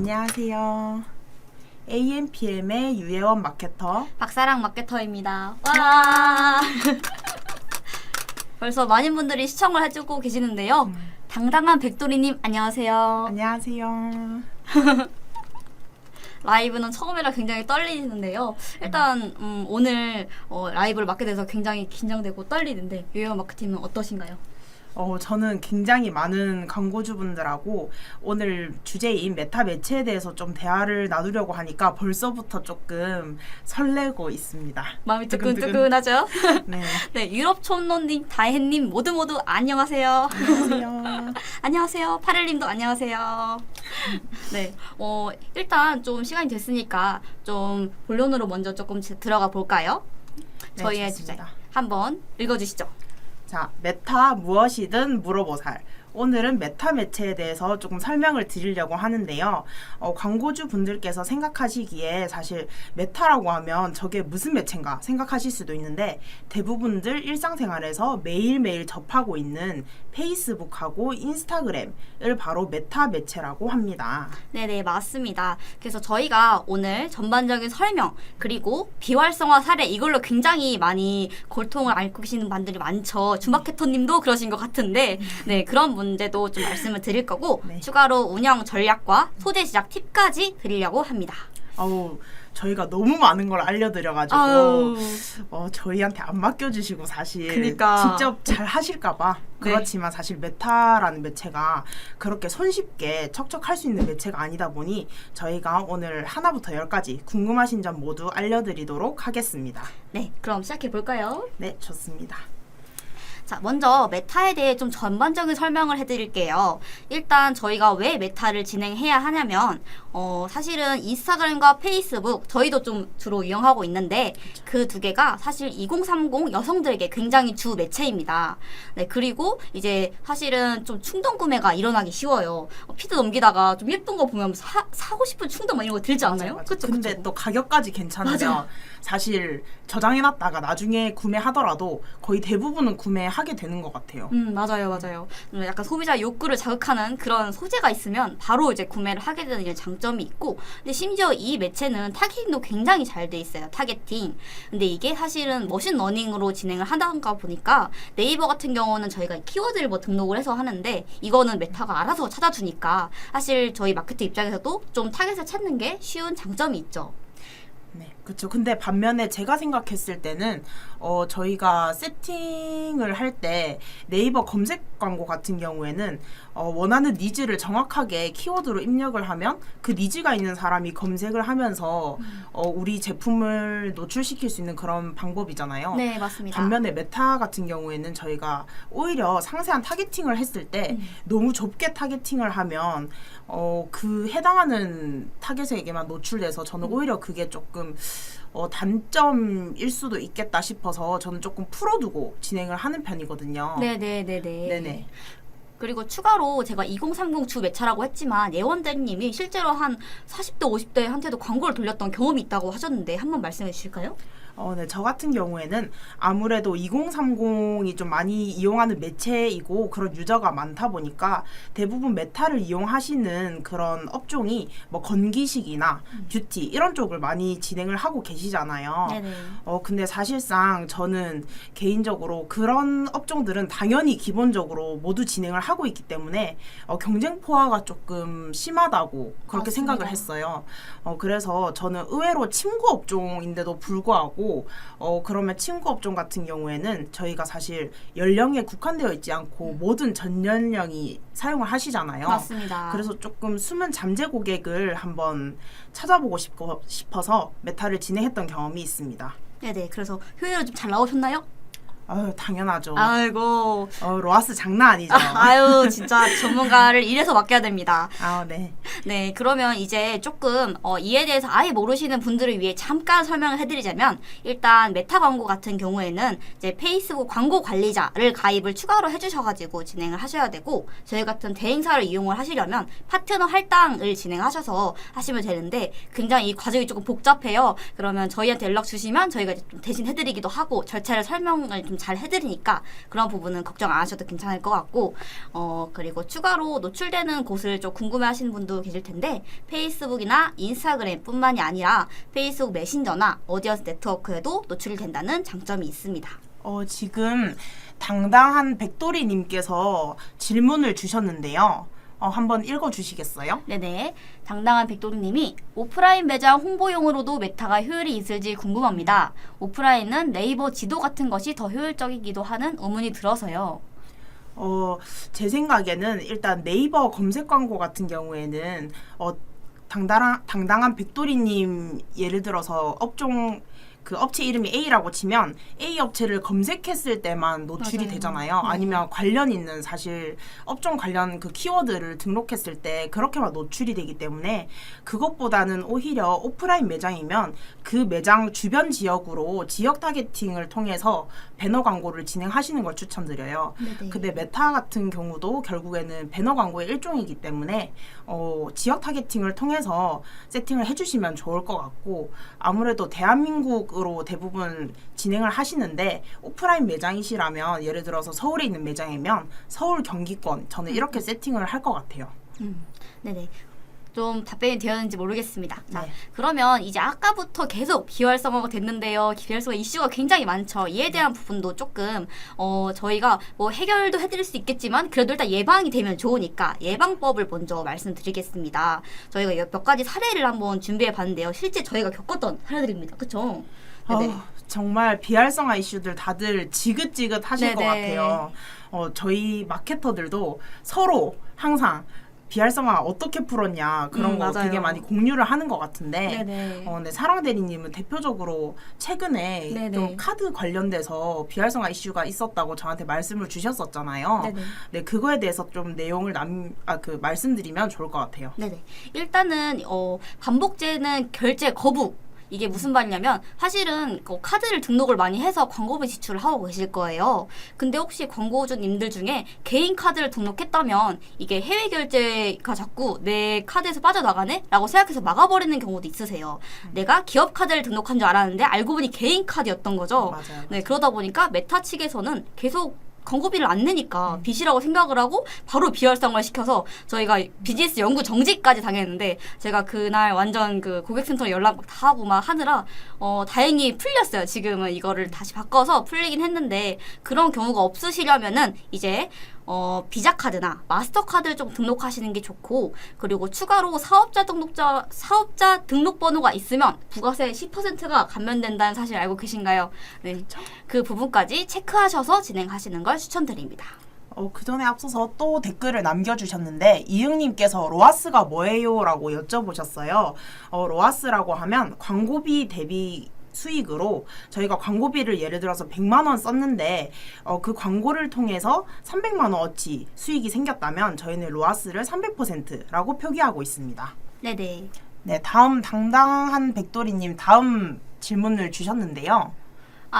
안녕하세요. AMPM의 유예원 마케터 박사랑 마케터입니다. 와! 벌써 많은 분들이 시청을 해주고 계시는데요. 당당한 백돌이님 안녕하세요. 안녕하세요. 라이브는 처음이라 굉장히 떨리는데요. 일단 오늘 라이브를 맡게 돼서 굉장히 긴장되고 떨리는데 유예원 마케팅은 어떠신가요? 저는 굉장히 많은 광고주분들하고 오늘 주제인 메타 매체에 대해서 좀 대화를 나누려고 하니까 벌써부터 조금 설레고 있습니다. 마음이 뜨끈뜨끈하죠? 네. 네, 유럽촌론님, 다혜님 모두 안녕하세요. 안녕하세요. 안녕하세요. 파렐님도 안녕하세요. 네, 일단 좀 시간이 됐으니까 좀 본론으로 먼저 조금 들어가 볼까요? 네, 저희의 주제 좋습니다. 한번 읽어주시죠. 자, 메타 무엇이든 물어보살. 오늘은 메타 매체에 대해서 조금 설명을 드리려고 하는데요. 광고주 분들께서 생각하시기에 사실 메타라고 하면 저게 무슨 매체인가 생각하실 수도 있는데 대부분들 일상생활에서 매일매일 접하고 있는 페이스북하고 인스타그램을 바로 메타 매체라고 합니다. 네네, 맞습니다. 그래서 저희가 오늘 전반적인 설명 그리고 비활성화 사례 이걸로 굉장히 많이 고통을 앓고 계시는 분들이 많죠. 주마케터님도 그러신 것 같은데 네, 그런 문제도 좀 말씀을 드릴 거고 네. 추가로 운영 전략과 소재 제작 팁까지 드리려고 합니다. 저희가 너무 많은 걸 알려드려가지고 아유. 저희한테 안 맡겨주시고 사실 그니까. 직접 잘 하실까봐 네. 그렇지만 사실 메타라는 매체가 그렇게 손쉽게 척척할 수 있는 매체가 아니다 보니 저희가 오늘 하나부터 10까지 궁금하신 점 모두 알려드리도록 하겠습니다. 네, 그럼 시작해 볼까요? 네, 좋습니다. 자, 먼저 메타에 대해 좀 전반적인 설명을 해드릴게요. 일단 저희가 왜 메타를 진행해야 하냐면 사실은 인스타그램과 페이스북 저희도 좀 주로 이용하고 있는데 그 두 개가 사실 2030 여성들에게 굉장히 주 매체입니다. 네, 그리고 이제 사실은 좀 충동 구매가 일어나기 쉬워요. 피드 넘기다가 좀 예쁜 거 보면 사고 싶은 충동 막 이런 거 들지 않나요? 맞아요. 그쵸, 근데 그쵸. 또 가격까지 괜찮으면 맞아. 사실 저장해놨다가 나중에 구매하더라도 거의 대부분은 구매하게 되는 것 같아요. 맞아요. 약간 소비자 욕구를 자극하는 그런 소재가 있으면 바로 이제 구매를 하게 되는 이런 장점이 있고, 근데 심지어 이 매체는 타겟팅도 굉장히 잘 돼 있어요. 타겟팅. 근데 이게 사실은 머신러닝으로 진행을 하다가 보니까 네이버 같은 경우는 저희가 키워드를 뭐 등록을 해서 하는데 이거는 메타가 알아서 찾아주니까 사실 저희 마케팅 입장에서도 좀 타겟을 찾는 게 쉬운 장점이 있죠. 네, 그렇죠. 근데 반면에 제가 생각했을 때는 저희가 세팅을 할 때 네이버 검색 광고 같은 경우에는 원하는 니즈를 정확하게 키워드로 입력을 하면 그 니즈가 있는 사람이 검색을 하면서 우리 제품을 노출시킬 수 있는 그런 방법이잖아요. 네, 맞습니다. 반면에 메타 같은 경우에는 저희가 오히려 상세한 타겟팅을 했을 때 너무 좁게 타겟팅을 하면 그 해당하는 타겟에게만 노출돼서 저는 오히려 그게 조금 단점일 수도 있겠다 싶어서 저는 조금 풀어두고 진행을 하는 편이거든요. 네네. 그리고 추가로 제가 2030 주 매차라고 했지만 예원대님이 실제로 한 40대 50대한테도 광고를 돌렸던 경험이 있다고 하셨는데 한번 말씀해 주실까요? 네, 저 같은 경우에는 아무래도 2030이 좀 많이 이용하는 매체이고 그런 유저가 많다 보니까 대부분 메타를 이용하시는 그런 업종이 뭐 건기식이나 뷰티 이런 쪽을 많이 진행을 하고 계시잖아요. 네네. 근데 사실상 저는 개인적으로 그런 업종들은 당연히 기본적으로 모두 진행을 하고 있기 때문에 경쟁 포화가 조금 심하다고 그렇게 맞습니다. 생각을 했어요. 그래서 저는 의외로 침구 업종인데도 불구하고 그러면 침구 업종 같은 경우에는 저희가 사실 연령에 국한되어 있지 않고 모든 전 연령이 사용을 하시잖아요. 맞습니다. 그래서 조금 숨은 잠재 고객을 한번 찾아보고 싶어서 메타를 진행했던 경험이 있습니다. 네네. 그래서 효율은 좀 잘 나오셨나요? 당연하죠. 아이고. 로아스 장난 아니죠. 아유, 진짜 전문가를 이래서 맡겨야 됩니다. 네. 네, 그러면 이제 조금 이에 대해서 아예 모르시는 분들을 위해 잠깐 설명을 해드리자면 일단 메타 광고 같은 경우에는 이제 페이스북 광고 관리자를 가입을 추가로 해주셔가지고 진행을 하셔야 되고 저희 같은 대행사를 이용을 하시려면 파트너 할당을 진행하셔서 하시면 되는데 굉장히 이 과정이 조금 복잡해요. 그러면 저희한테 연락 주시면 저희가 이제 좀 대신 해드리기도 하고 절차를 설명을 좀 좀 잘 해드리니까 그런 부분은 걱정 안 하셔도 괜찮을 것 같고 그리고 추가로 노출되는 곳을 좀 궁금해하시는 분도 계실 텐데 페이스북이나 인스타그램뿐만이 아니라 페이스북 메신저나 어디언스 네트워크에도 노출이 된다는 장점이 있습니다. 지금 당당한 백돌이님께서 질문을 주셨는데요. 한번 읽어주시겠어요? 네네. 당당한 백돌이님이 오프라인 매장 홍보용으로도 메타가 효율이 있을지 궁금합니다. 오프라인은 네이버 지도 같은 것이 더 효율적이기도 하는 의문이 들어서요. 제 생각에는 일단 네이버 검색 광고 같은 경우에는 당당한 백돌이님 예를 들어서 그 업체 이름이 A라고 치면 A 업체를 검색했을 때만 노출이 맞아요. 되잖아요. 네. 아니면 관련 있는 사실 업종 관련 그 키워드를 등록했을 때 그렇게만 노출이 되기 때문에 그것보다는 오히려 오프라인 매장이면 그 매장 주변 지역으로 지역 타겟팅을 통해서 배너 광고를 진행하시는 걸 추천드려요. 네네. 근데 메타 같은 경우도 결국에는 배너 광고의 일종이기 때문에 지역 타겟팅을 통해서 세팅을 해주시면 좋을 것 같고 아무래도 대한민국으로 대부분 진행을 하시는데 오프라인 매장이시라면 예를 들어서 서울에 있는 매장이면 서울 경기권 저는 이렇게 세팅을 할 것 같아요. 네네. 좀 답변이 되었는지 모르겠습니다. 자, 네. 그러면 이제 아까부터 계속 비활성화가 됐는데요. 비활성화 이슈가 굉장히 많죠. 이에 대한 부분도 조금 저희가 뭐 해결도 해드릴 수 있겠지만 그래도 일단 예방이 되면 좋으니까 예방법을 먼저 말씀드리겠습니다. 저희가 몇 가지 사례를 한번 준비해 봤는데요. 실제 저희가 겪었던 사례들입니다. 그렇죠? 네네. 정말 비활성화 이슈들 다들 지긋지긋 하실 것 네네. 같아요. 저희 마케터들도 서로 항상 비활성화 어떻게 풀었냐 그런 거 맞아요. 되게 많이 공유를 하는 것 같은데 네네. 네, 사랑 대리님은 대표적으로 최근에 네네. 좀 카드 관련돼서 비활성화 이슈가 있었다고 저한테 말씀을 주셨었잖아요. 네네. 네, 그거에 대해서 좀 내용을 말씀드리면 좋을 것 같아요. 네네. 일단은 반복제는 결제 거부. 이게 무슨 말이냐면 사실은 카드를 등록을 많이 해서 광고비 지출을 하고 계실 거예요. 근데 혹시 광고주님들 중에 개인 카드를 등록했다면 이게 해외 결제가 자꾸 내 카드에서 빠져나가네? 라고 생각해서 막아버리는 경우도 있으세요. 내가 기업 카드를 등록한 줄 알았는데 알고 보니 개인 카드였던 거죠. 맞아요. 네, 그러다 보니까 메타 측에서는 계속 광고비를 안 내니까 빚이라고 생각을 하고 바로 비활성화를 시켜서 저희가 비즈니스 연구 정지까지 당했는데 제가 그날 완전 그 고객센터 연락 다 하고 막 하느라 다행히 풀렸어요. 지금은 이거를 다시 바꿔서 풀리긴 했는데 그런 경우가 없으시려면은 이제 비자 카드나 마스터 카드를 좀 등록하시는 게 좋고 그리고 추가로 사업자 등록 번호가 있으면 부가세 10%가 감면된다는 사실 알고 계신가요? 네. 그 부분까지 체크하셔서 진행하시는 걸 추천드립니다. 그 전에 앞서서 또 댓글을 남겨주셨는데 이응님께서 로아스가 뭐예요? 라고 여쭤보셨어요. 로아스라고 하면 광고비 대비 수익으로 저희가 광고비를 예를 들어서 100만 원 썼는데 그 광고를 통해서 300만 원어치 수익이 생겼다면 저희는 로아스를 300%라고 표기하고 있습니다. 네네. 네, 다음 당당한 백돌이님 다음 질문을 주셨는데요.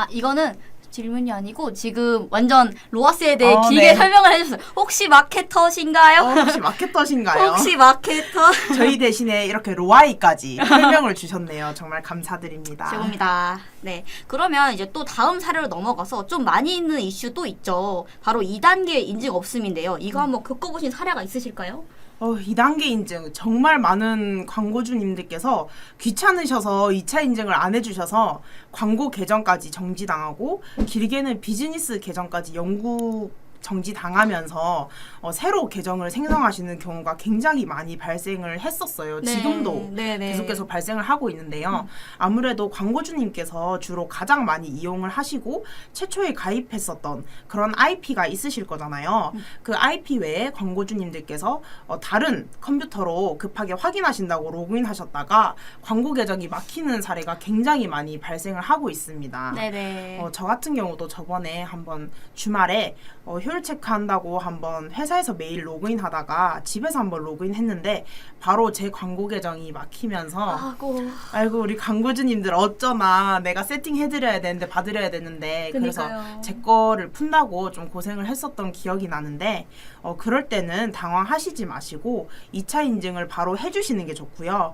이거는 질문이 아니고 지금 완전 로아스에 대해 길게 네. 설명을 해주셨어요. 혹시 마케터신가요? 혹시 마케터신가요? 혹시 마케터? 저희 대신에 이렇게 로아이까지 설명을 주셨네요. 정말 감사드립니다. 최고입니다. 네. 그러면 이제 또 다음 사례로 넘어가서 좀 많이 있는 이슈 또 있죠. 바로 2단계 인증 없음인데요. 이거 한번 겪어보신 사례가 있으실까요? 2단계 인증 정말 많은 광고주님들께서 귀찮으셔서 2차 인증을 안 해주셔서 광고 계정까지 정지당하고 길게는 비즈니스 계정까지 영구 정지당하면서 새로 계정을 생성하시는 경우가 굉장히 많이 발생을 했었어요. 네. 지금도 네네. 계속해서 발생을 하고 있는데요. 아무래도 광고주님께서 주로 가장 많이 이용을 하시고 최초에 가입했었던 그런 IP가 있으실 거잖아요. 그 IP 외에 광고주님들께서 다른 컴퓨터로 급하게 확인하신다고 로그인하셨다가 광고 계정이 막히는 사례가 굉장히 많이 발생을 하고 있습니다. 네네. 저 같은 경우도 저번에 한번 주말에 효율 체크한다고 한번 회사에서 매일 로그인하다가 집에서 한번 로그인했는데 바로 제 광고 계정이 막히면서 아이고 우리 광고주님들 어쩌나 내가 세팅해드려야 되는데 받으려야 되는데 그래서 제 거를 푼다고 좀 고생을 했었던 기억이 나는데 그럴 때는 당황하시지 마시고 2차 인증을 바로 해주시는 게 좋고요.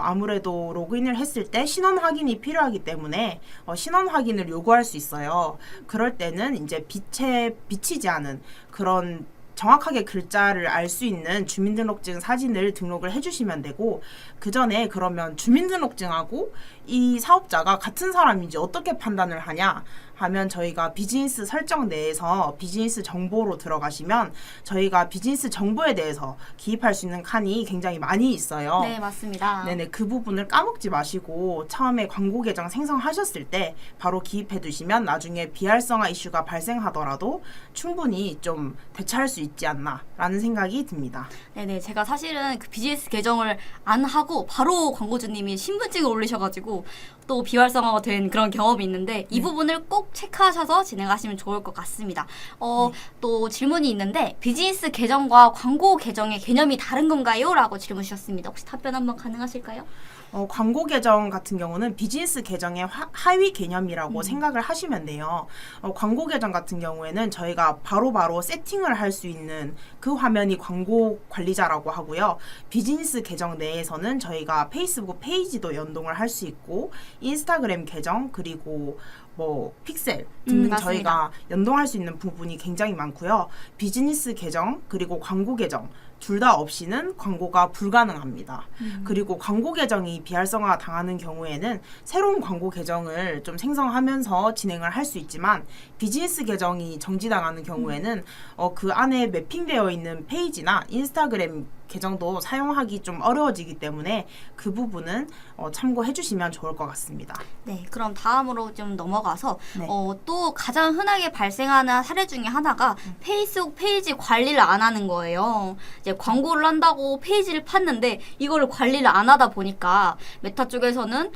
아무래도 로그인을 했을 때 신원 확인이 필요하기 때문에 신원 확인을 요구할 수 있어요. 그럴 때는 이제 빛에 비치지 않은 그런 정확하게 글자를 알 수 있는 주민등록증 사진을 등록을 해주시면 되고, 그 전에 그러면 주민등록증하고 이 사업자가 같은 사람인지 어떻게 판단을 하냐 하면, 저희가 비즈니스 설정 내에서 비즈니스 정보로 들어가시면 저희가 비즈니스 정보에 대해서 기입할 수 있는 칸이 굉장히 많이 있어요. 네, 맞습니다. 네네, 그 부분을 까먹지 마시고 처음에 광고 계정 생성하셨을 때 바로 기입해 두시면 나중에 비활성화 이슈가 발생하더라도 충분히 좀 대처할 수 있지 않나 라는 생각이 듭니다. 네네, 제가 사실은 그 비즈니스 계정을 안 하고 바로 광고주님이 신분증을 올리셔가지고 또 비활성화가 된 그런 경험이 있는데, 이 부분을 꼭 체크하셔서 진행하시면 좋을 것 같습니다. 또 질문이 있는데, 비즈니스 계정과 광고 계정의 개념이 다른 건가요? 라고 질문 주셨습니다. 혹시 답변 한번 가능하실까요? 광고 계정 같은 경우는 비즈니스 계정의 하위 개념이라고 생각을 하시면 돼요. 광고 계정 같은 경우에는 저희가 바로바로 세팅을 할 수 있는 그 화면이 광고 관리자라고 하고요. 비즈니스 계정 내에서는 저희가 페이스북 페이지도 연동을 할 수 있고, 인스타그램 계정, 그리고 뭐 픽셀 등등 저희가 연동할 수 있는 부분이 굉장히 많고요. 비즈니스 계정 그리고 광고 계정 둘 다 없이는 광고가 불가능합니다. 그리고 광고 계정이 비활성화 당하는 경우에는 새로운 광고 계정을 좀 생성하면서 진행을 할 수 있지만, 비즈니스 계정이 정지당하는 경우에는 그 안에 매핑되어 있는 페이지나 인스타그램 계정도 사용하기 좀 어려워지기 때문에 그 부분은 참고해 주시면 좋을 것 같습니다. 네, 그럼 다음으로 좀 넘어가서 네. 또 가장 흔하게 발생하는 사례 중에 하나가 페이스북 페이지 관리를 안 하는 거예요. 이제 광고를 한다고 페이지를 팠는데 이거를 관리를 안 하다 보니까 메타 쪽에서는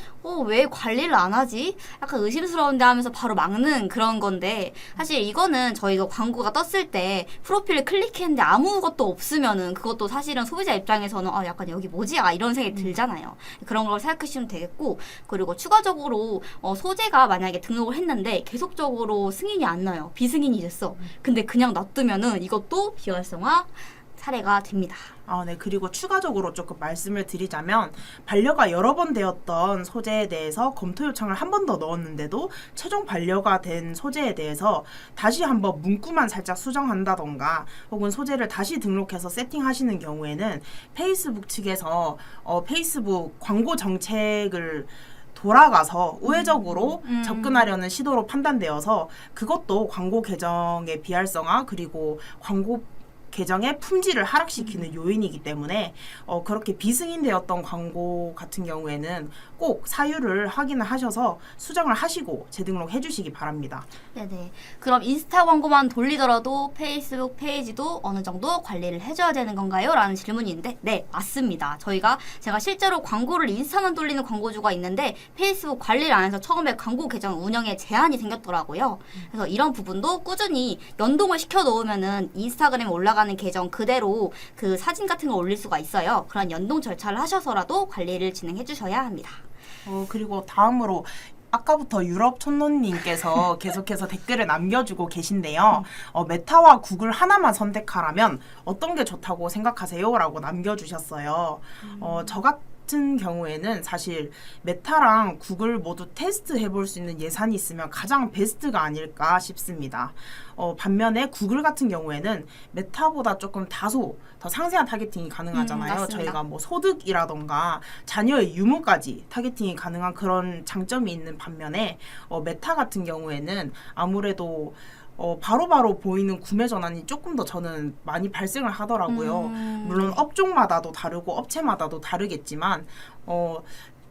왜 관리를 안 하지? 약간 의심스러운데 하면서 바로 막는 그런 건데, 사실 이거는 저희가 광고가 떴을 때 프로필을 클릭했는데 아무것도 없으면은 그것도 사실은 소비자 입장에서는 약간 여기 뭐지? 이런 생각이 들잖아요. 그런 걸 생각하시면 되겠고, 그리고 추가적으로 소재가 만약에 등록을 했는데 계속적으로 승인이 안 나요. 비승인이 됐어. 근데 그냥 놔두면은 이것도 비활성화 사례가 됩니다. 네. 그리고 추가적으로 조금 말씀을 드리자면, 반려가 여러 번 되었던 소재에 대해서 검토 요청을 한 번 더 넣었는데도 최종 반려가 된 소재에 대해서 다시 한번 문구만 살짝 수정한다던가 혹은 소재를 다시 등록해서 세팅하시는 경우에는 페이스북 측에서 페이스북 광고 정책을 돌아가서 우회적으로 접근하려는 시도로 판단되어서, 그것도 광고 계정의 비활성화 그리고 광고 계정의 품질을 하락시키는 요인이기 때문에 그렇게 비승인되었던 광고 같은 경우에는 꼭 사유를 확인을 하셔서 수정을 하시고 재등록해 주시기 바랍니다. 네네. 그럼 인스타 광고만 돌리더라도 페이스북 페이지도 어느 정도 관리를 해줘야 되는 건가요? 라는 질문인데, 네, 맞습니다. 제가 실제로 광고를 인스타만 돌리는 광고주가 있는데 페이스북 관리를 안 해서 처음에 광고 계정 운영에 제한이 생겼더라고요. 그래서 이런 부분도 꾸준히 연동을 시켜 놓으면은 인스타그램에 올라가는 계정 그대로 그 사진 같은 걸 올릴 수가 있어요. 그런 연동 절차를 하셔서라도 관리를 진행해 주셔야 합니다. 그리고 다음으로 아까부터 유럽 촌노님께서 계속해서 댓글을 남겨주고 계신데요. 메타와 구글 하나만 선택하라면 어떤 게 좋다고 생각하세요? 라고 남겨주셨어요. 저 같은 경우에는 사실 메타랑 구글 모두 테스트 해볼 수 있는 예산이 있으면 가장 베스트가 아닐까 싶습니다. 반면에 구글 같은 경우에는 메타보다 조금 다소 더 상세한 타겟팅이 가능하잖아요. 맞습니다. 저희가 뭐 소득이라던가 자녀의 유무까지 타겟팅이 가능한 그런 장점이 있는 반면에 메타 같은 경우에는 아무래도 바로바로 보이는 구매 전환이 조금 더 저는 많이 발생을 하더라고요. 물론 업종마다도 다르고 업체마다도 다르겠지만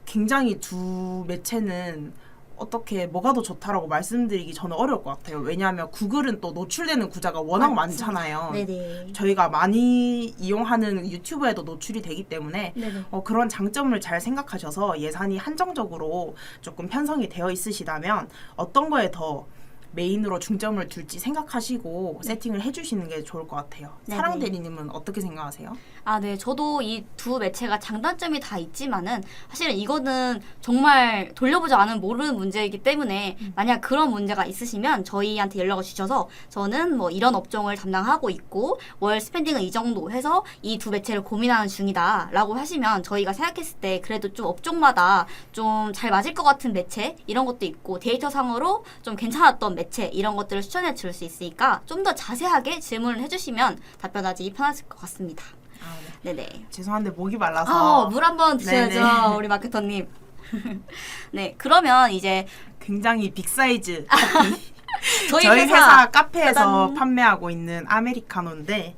굉장히 두 매체는 어떻게 뭐가 더 좋다라고 말씀드리기 저는 어려울 것 같아요. 왜냐하면 구글은 또 노출되는 구자가 워낙 많잖아요. 네네. 저희가 많이 이용하는 유튜브에도 노출이 되기 때문에 그런 장점을 잘 생각하셔서 예산이 한정적으로 조금 편성이 되어 있으시다면 어떤 거에 더 메인으로 중점을 둘지 생각하시고 세팅을 해주시는 게 좋을 것 같아요. 네네. 사랑 대리님은 어떻게 생각하세요? 아, 네. 저도 이 두 매체가 장단점이 다 있지만은 사실은 이거는 정말 돌려보지 않으면 모르는 문제이기 때문에 만약 그런 문제가 있으시면 저희한테 연락을 주셔서 저는 뭐 이런 업종을 담당하고 있고 월 스pen딩은 이 정도 해서 이 두 매체를 고민하는 중이다 라고 하시면 저희가 생각했을 때 그래도 좀 업종마다 좀 잘 맞을 것 같은 매체 이런 것도 있고 데이터상으로 좀 괜찮았던 매체 이런 것들을 추천해 줄 수 있으니까 좀 더 자세하게 질문을 해주시면 답변하기 편하실 것 같습니다. 아, 네. 네네. 죄송한데 목이 말라서 물 한번 드셔야죠, 네네. 우리 마케터님. 네, 그러면 이제 굉장히 빅사이즈 커피. 저희 저희 회사 카페에서 짜잔. 판매하고 있는 아메리카노인데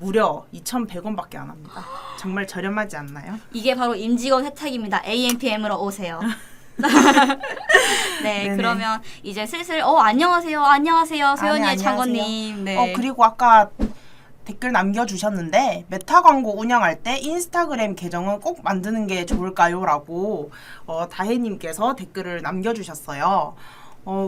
무려 2,100원밖에 안 합니다. 정말 저렴하지 않나요? 이게 바로 임직원 혜택입니다. AMPM으로 오세요. 네, 네네. 그러면 이제 슬슬 안녕하세요, 안녕하세요, 소연이의 안녕하세요. 창건님. 네. 그리고 아까 댓글 남겨주셨는데 메타 광고 운영할 때 인스타그램 계정은 꼭 만드는 게 좋을까요? 라고 다혜님께서 댓글을 남겨주셨어요.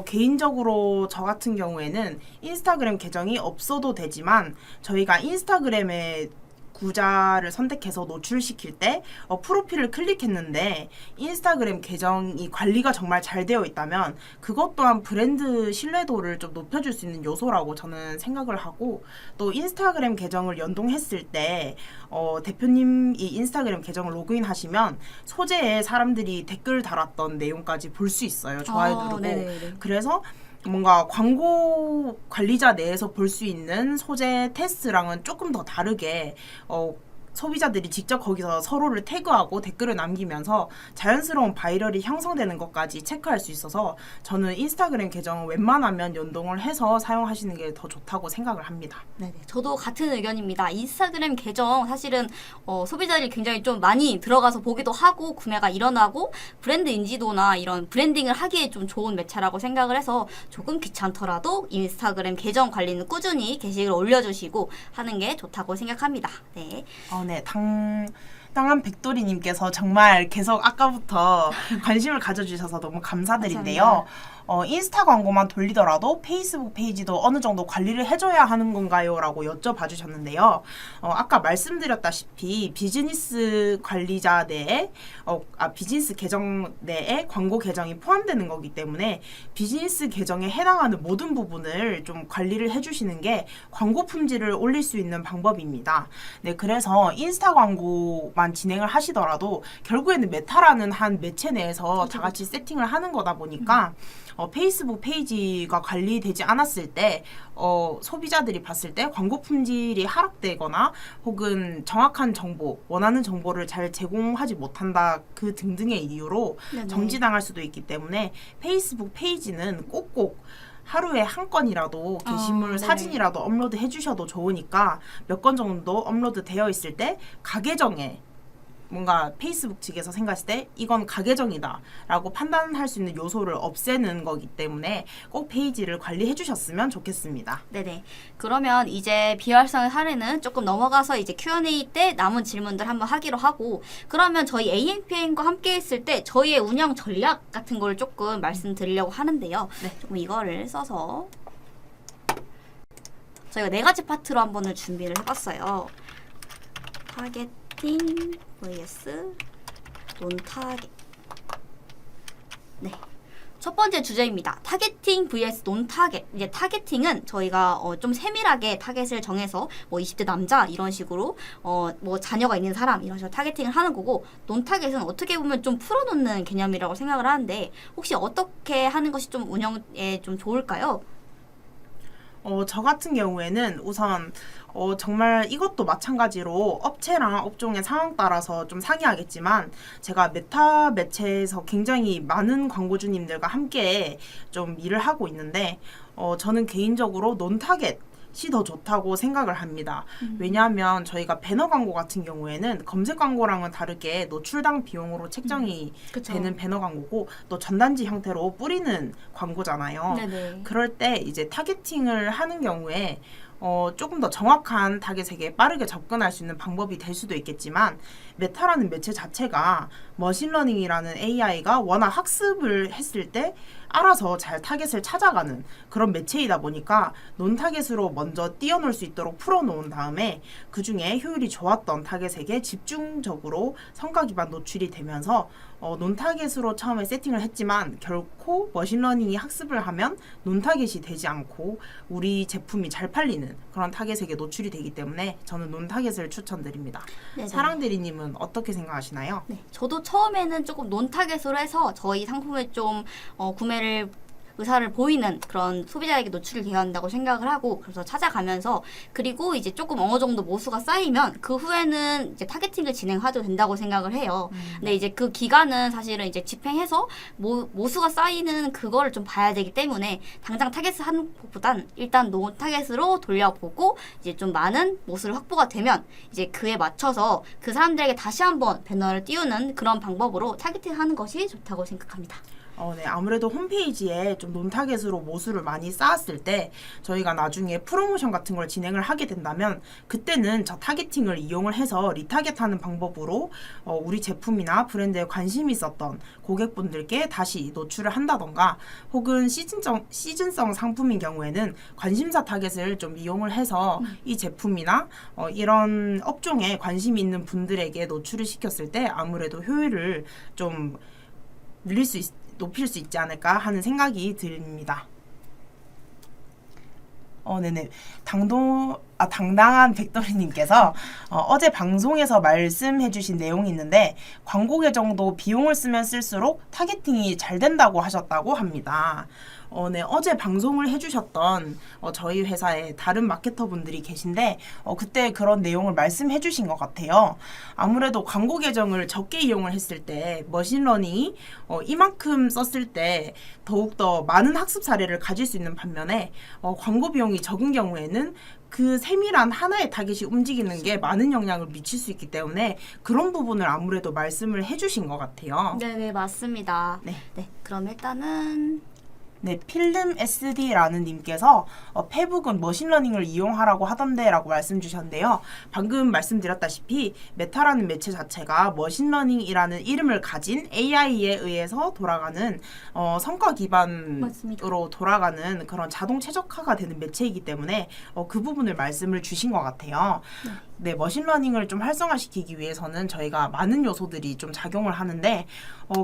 개인적으로 저 같은 경우에는 인스타그램 계정이 없어도 되지만 저희가 인스타그램에 구자를 선택해서 노출시킬 때 프로필을 클릭했는데 인스타그램 계정이 관리가 정말 잘 되어 있다면 그것 또한 브랜드 신뢰도를 좀 높여줄 수 있는 요소라고 저는 생각을 하고 또 인스타그램 계정을 연동했을 때 대표님이 인스타그램 계정을 로그인 하시면 소재에 사람들이 댓글 달았던 내용까지 볼 수 있어요. 좋아요 누르고. 네네네. 그래서 뭔가 광고 관리자 내에서 볼 수 있는 소재 테스트랑은 조금 더 다르게 소비자들이 직접 거기서 서로를 태그하고 댓글을 남기면서 자연스러운 바이럴이 형성되는 것까지 체크할 수 있어서 저는 인스타그램 계정은 웬만하면 연동을 해서 사용하시는 게 더 좋다고 생각을 합니다. 네네. 저도 같은 의견입니다. 인스타그램 계정 사실은 소비자들이 굉장히 좀 많이 들어가서 보기도 하고 구매가 일어나고 브랜드 인지도나 이런 브랜딩을 하기에 좀 좋은 매체라고 생각을 해서 조금 귀찮더라도 인스타그램 계정 관리는 꾸준히 게시글 올려주시고 하는 게 좋다고 생각합니다. 네. 네, 당한 백돌이님께서 정말 계속 아까부터 관심을 가져주셔서 너무 감사드린데요. 인스타 광고만 돌리더라도 페이스북 페이지도 어느 정도 관리를 해줘야 하는 건가요? 라고 여쭤봐 주셨는데요. 아까 말씀드렸다시피 비즈니스 관리자 내에, 비즈니스 계정 내에 광고 계정이 포함되는 거기 때문에 비즈니스 계정에 해당하는 모든 부분을 좀 관리를 해주시는 게 광고 품질을 올릴 수 있는 방법입니다. 네, 그래서 인스타 광고만 진행을 하시더라도 결국에는 메타라는 한 매체 내에서 다 같이 세팅을 하는 거다 보니까 페이스북 페이지가 관리되지 않았을 때 소비자들이 봤을 때 광고 품질이 하락되거나 혹은 정확한 정보, 원하는 정보를 잘 제공하지 못한다 그 등등의 이유로 네네. 정지당할 수도 있기 때문에 페이스북 페이지는 꼭꼭 하루에 한 건이라도 게시물 네네. 사진이라도 업로드 해주셔도 좋으니까 몇 건 정도 업로드 되어 있을 때 가계정에 뭔가 페이스북 측에서 생각했을 때 이건 가계정이다 라고 판단할 수 있는 요소를 없애는 거기 때문에 꼭 페이지를 관리해 주셨으면 좋겠습니다. 네네. 그러면 이제 비활성의 사례는 조금 넘어가서 이제 Q&A 때 남은 질문들 한번 하기로 하고 그러면 저희 AMPM과 함께 했을 때 저희의 운영 전략 같은 걸 조금 말씀드리려고 하는데요. 네. 조금 이거를 써서 저희가 4가지 파트로 한번을 준비를 해봤어요. 타겟팅 vs 논타겟. 네. 첫 번째 주제입니다. 타겟팅 vs 논타겟. 이제 타겟팅은 저희가 좀 세밀하게 타겟을 정해서 뭐 20대 남자 이런 식으로 뭐 자녀가 있는 사람 이런 식으로 타겟팅을 하는 거고 논타겟은 어떻게 보면 좀 풀어놓는 개념이라고 생각을 하는데 혹시 어떻게 하는 것이 좀 운영에 좀 좋을까요? 저 같은 경우에는 우선 정말 이것도 마찬가지로 업체랑 업종의 상황 따라서 좀 상이하겠지만 제가 메타 매체에서 굉장히 많은 광고주님들과 함께 좀 일을 하고 있는데 저는 개인적으로 논타겟 시 더 좋다고 생각을 합니다. 왜냐하면 저희가 배너 광고 같은 경우에는 검색 광고랑은 다르게 노출당 비용으로 책정이 그쵸. 되는 배너 광고고 또 전단지 형태로 뿌리는 광고잖아요. 네네. 그럴 때 이제 타겟팅을 하는 경우에 조금 더 정확한 타겟에게 빠르게 접근할 수 있는 방법이 될 수도 있겠지만 메타라는 매체 자체가 머신러닝이라는 AI가 워낙 학습을 했을 때 알아서 잘 타겟을 찾아가는 그런 매체이다 보니까 논타겟으로 먼저 띄워놓을 수 있도록 풀어놓은 다음에 그 중에 효율이 좋았던 타겟에게 집중적으로 성과 기반 노출이 되면서 논타겟으로 처음에 세팅을 했지만 결코 머신러닝이 학습을 하면 논타겟이 되지 않고 우리 제품이 잘 팔리는 그런 타겟에게 노출이 되기 때문에 저는 논타겟을 추천드립니다. 네네. 사랑대리님은 어떻게 생각하시나요? 네, 저도 처음에는 조금 논타겟으로 해서 저희 상품을 좀 구매를 의사를 보이는 그런 소비자에게 노출을 돼야 한다고 생각을 하고 그래서 찾아가면서 그리고 이제 조금 어느 정도 모수가 쌓이면 그 후에는 이제 타겟팅을 진행해도 된다고 생각을 해요. 근데 이제 그 기간은 사실은 이제 집행해서 모수가 쌓이는 그거를 좀 봐야 되기 때문에 당장 타겟을 하는 것보단 일단 논 타겟으로 돌려보고 이제 좀 많은 모수를 확보가 되면 이제 그에 맞춰서 그 사람들에게 다시 한번 배너를 띄우는 그런 방법으로 타겟팅하는 것이 좋다고 생각합니다. 네. 아무래도 홈페이지에 좀 논타겟으로 모수를 많이 쌓았을 때 저희가 나중에 프로모션 같은 걸 진행을 하게 된다면 그때는 저 타겟팅을 이용을 해서 리타겟하는 방법으로 우리 제품이나 브랜드에 관심이 있었던 고객분들께 다시 노출을 한다던가 혹은 시즌성 상품인 경우에는 관심사 타겟을 좀 이용을 해서 이 제품이나 이런 업종에 관심이 있는 분들에게 노출을 시켰을 때 아무래도 효율을 좀 높일 수 있지 않을까 하는 생각이 듭니다. 네네. 당당한 백돌이님께서 어제 방송에서 말씀해주신 내용이 있는데 광고 계정도 비용을 쓰면 쓸수록 타겟팅이 잘 된다고 하셨다고 합니다. 네, 어제 방송을 해주셨던 저희 회사에 다른 마케터 분들이 계신데 그때 그런 내용을 말씀해 주신 것 같아요. 아무래도 광고 계정을 적게 이용을 했을 때 머신러닝이 이만큼 썼을 때 더욱더 많은 학습 사례를 가질 수 있는 반면에 광고 비용이 적은 경우에는 그 세밀한 하나의 타겟이 움직이는 게 많은 영향을 미칠 수 있기 때문에 그런 부분을 아무래도 말씀을 해주신 것 같아요. 네, 맞습니다. 네. 네, 그럼 일단은 네, 필름 SD라는 님께서 페북은 머신러닝을 이용하라고 하던데 라고 말씀 주셨는데요. 방금 말씀드렸다시피 메타라는 매체 자체가 머신러닝이라는 이름을 가진 AI에 의해서 돌아가는 성과 기반으로 맞습니다. 돌아가는 그런 자동 최적화가 되는 매체이기 때문에 그 부분을 말씀을 주신 것 같아요. 네, 머신러닝을 좀 활성화시키기 위해서는 저희가 많은 요소들이 좀 작용을 하는데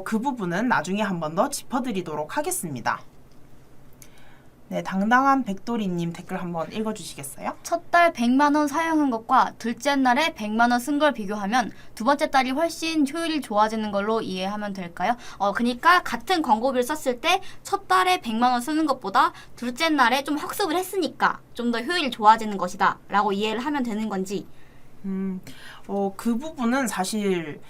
그 부분은 나중에 한 번 더 짚어드리도록 하겠습니다. 네, 당당한 백돌이님 댓글 한번 읽어주시겠어요? 첫 달 100만 원 사용한 것과 둘째 날에 100만 원 쓴 걸 비교하면 두 번째 달이 훨씬 효율이 좋아지는 걸로 이해하면 될까요? 그러니까 같은 광고비를 썼을 때 첫 달에 100만 원 쓰는 것보다 둘째 날에 좀 학습을 했으니까 좀 더 효율이 좋아지는 것이다 라고 이해를 하면 되는 건지. 그 부분은 사실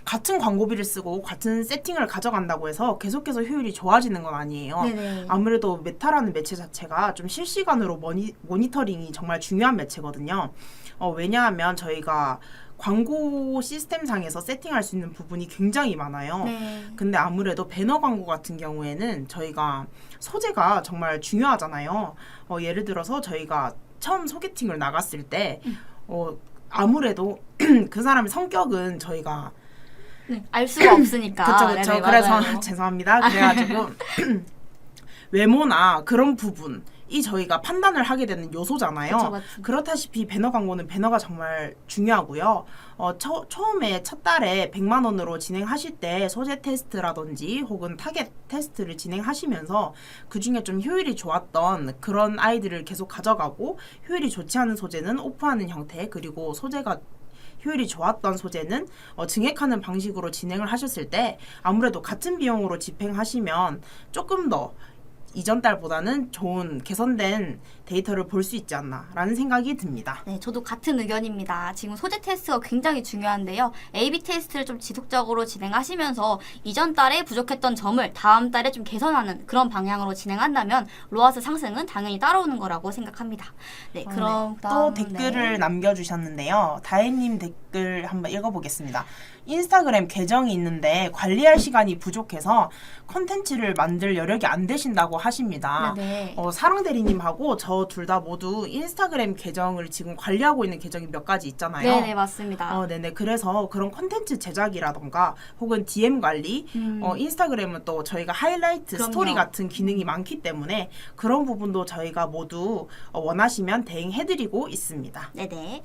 같은 광고비를 쓰고 같은 세팅을 가져간다고 해서 계속해서 효율이 좋아지는 건 아니에요. 네네. 아무래도 메타라는 매체 자체가 좀 실시간으로 모니터링이 정말 중요한 매체거든요. 왜냐하면 저희가 광고 시스템상에서 세팅할 수 있는 부분이 굉장히 많아요. 네. 근데 아무래도 배너 광고 같은 경우에는 저희가 소재가 정말 중요하잖아요. 예를 들어서 저희가 처음 소개팅을 나갔을 때 아무래도 그 사람의 성격은 저희가 네, 알 수가 없으니까. 그쵸. 네네, 그래서 맞아요. 죄송합니다. 그래가지고 외모나 그런 부분이 저희가 판단을 하게 되는 요소잖아요. 그쵸, 맞죠. 그렇다시피 배너 광고는 배너가 정말 중요하고요. 처음에 첫 달에 100만 원으로 진행하실 때 소재 테스트라든지 혹은 타겟 테스트를 진행하시면서 그중에 좀 효율이 좋았던 그런 아이들을 계속 가져가고 효율이 좋지 않은 소재는 오프하는 형태 그리고 소재가 효율이 좋았던 소재는 증액하는 방식으로 진행을 하셨을 때 아무래도 같은 비용으로 집행하시면 조금 더 이전 달보다는 좋은 개선된 데이터를 볼 수 있지 않나라는 생각이 듭니다. 네, 저도 같은 의견입니다. 지금 소재 테스트가 굉장히 중요한데요. A/B 테스트를 좀 지속적으로 진행하시면서 이전 달에 부족했던 점을 다음 달에 좀 개선하는 그런 방향으로 진행한다면 로아스 상승은 당연히 따라오는 거라고 생각합니다. 네, 그럼 또 댓글을 남겨주셨는데요. 다혜님 댓글 한번 읽어보겠습니다. 인스타그램 계정이 있는데 관리할 시간이 부족해서 콘텐츠를 만들 여력이 안 되신다고 하십니다. 네네. 사랑 대리님하고 저 둘 다 모두 인스타그램 계정을 지금 관리하고 있는 계정이 몇 가지 있잖아요. 네네, 맞습니다. 네네. 그래서 그런 콘텐츠 제작이라던가 혹은 DM 관리, 인스타그램은 또 저희가 하이라이트, 그럼요. 스토리 같은 기능이 많기 때문에 그런 부분도 저희가 모두 원하시면 대행해드리고 있습니다. 네네.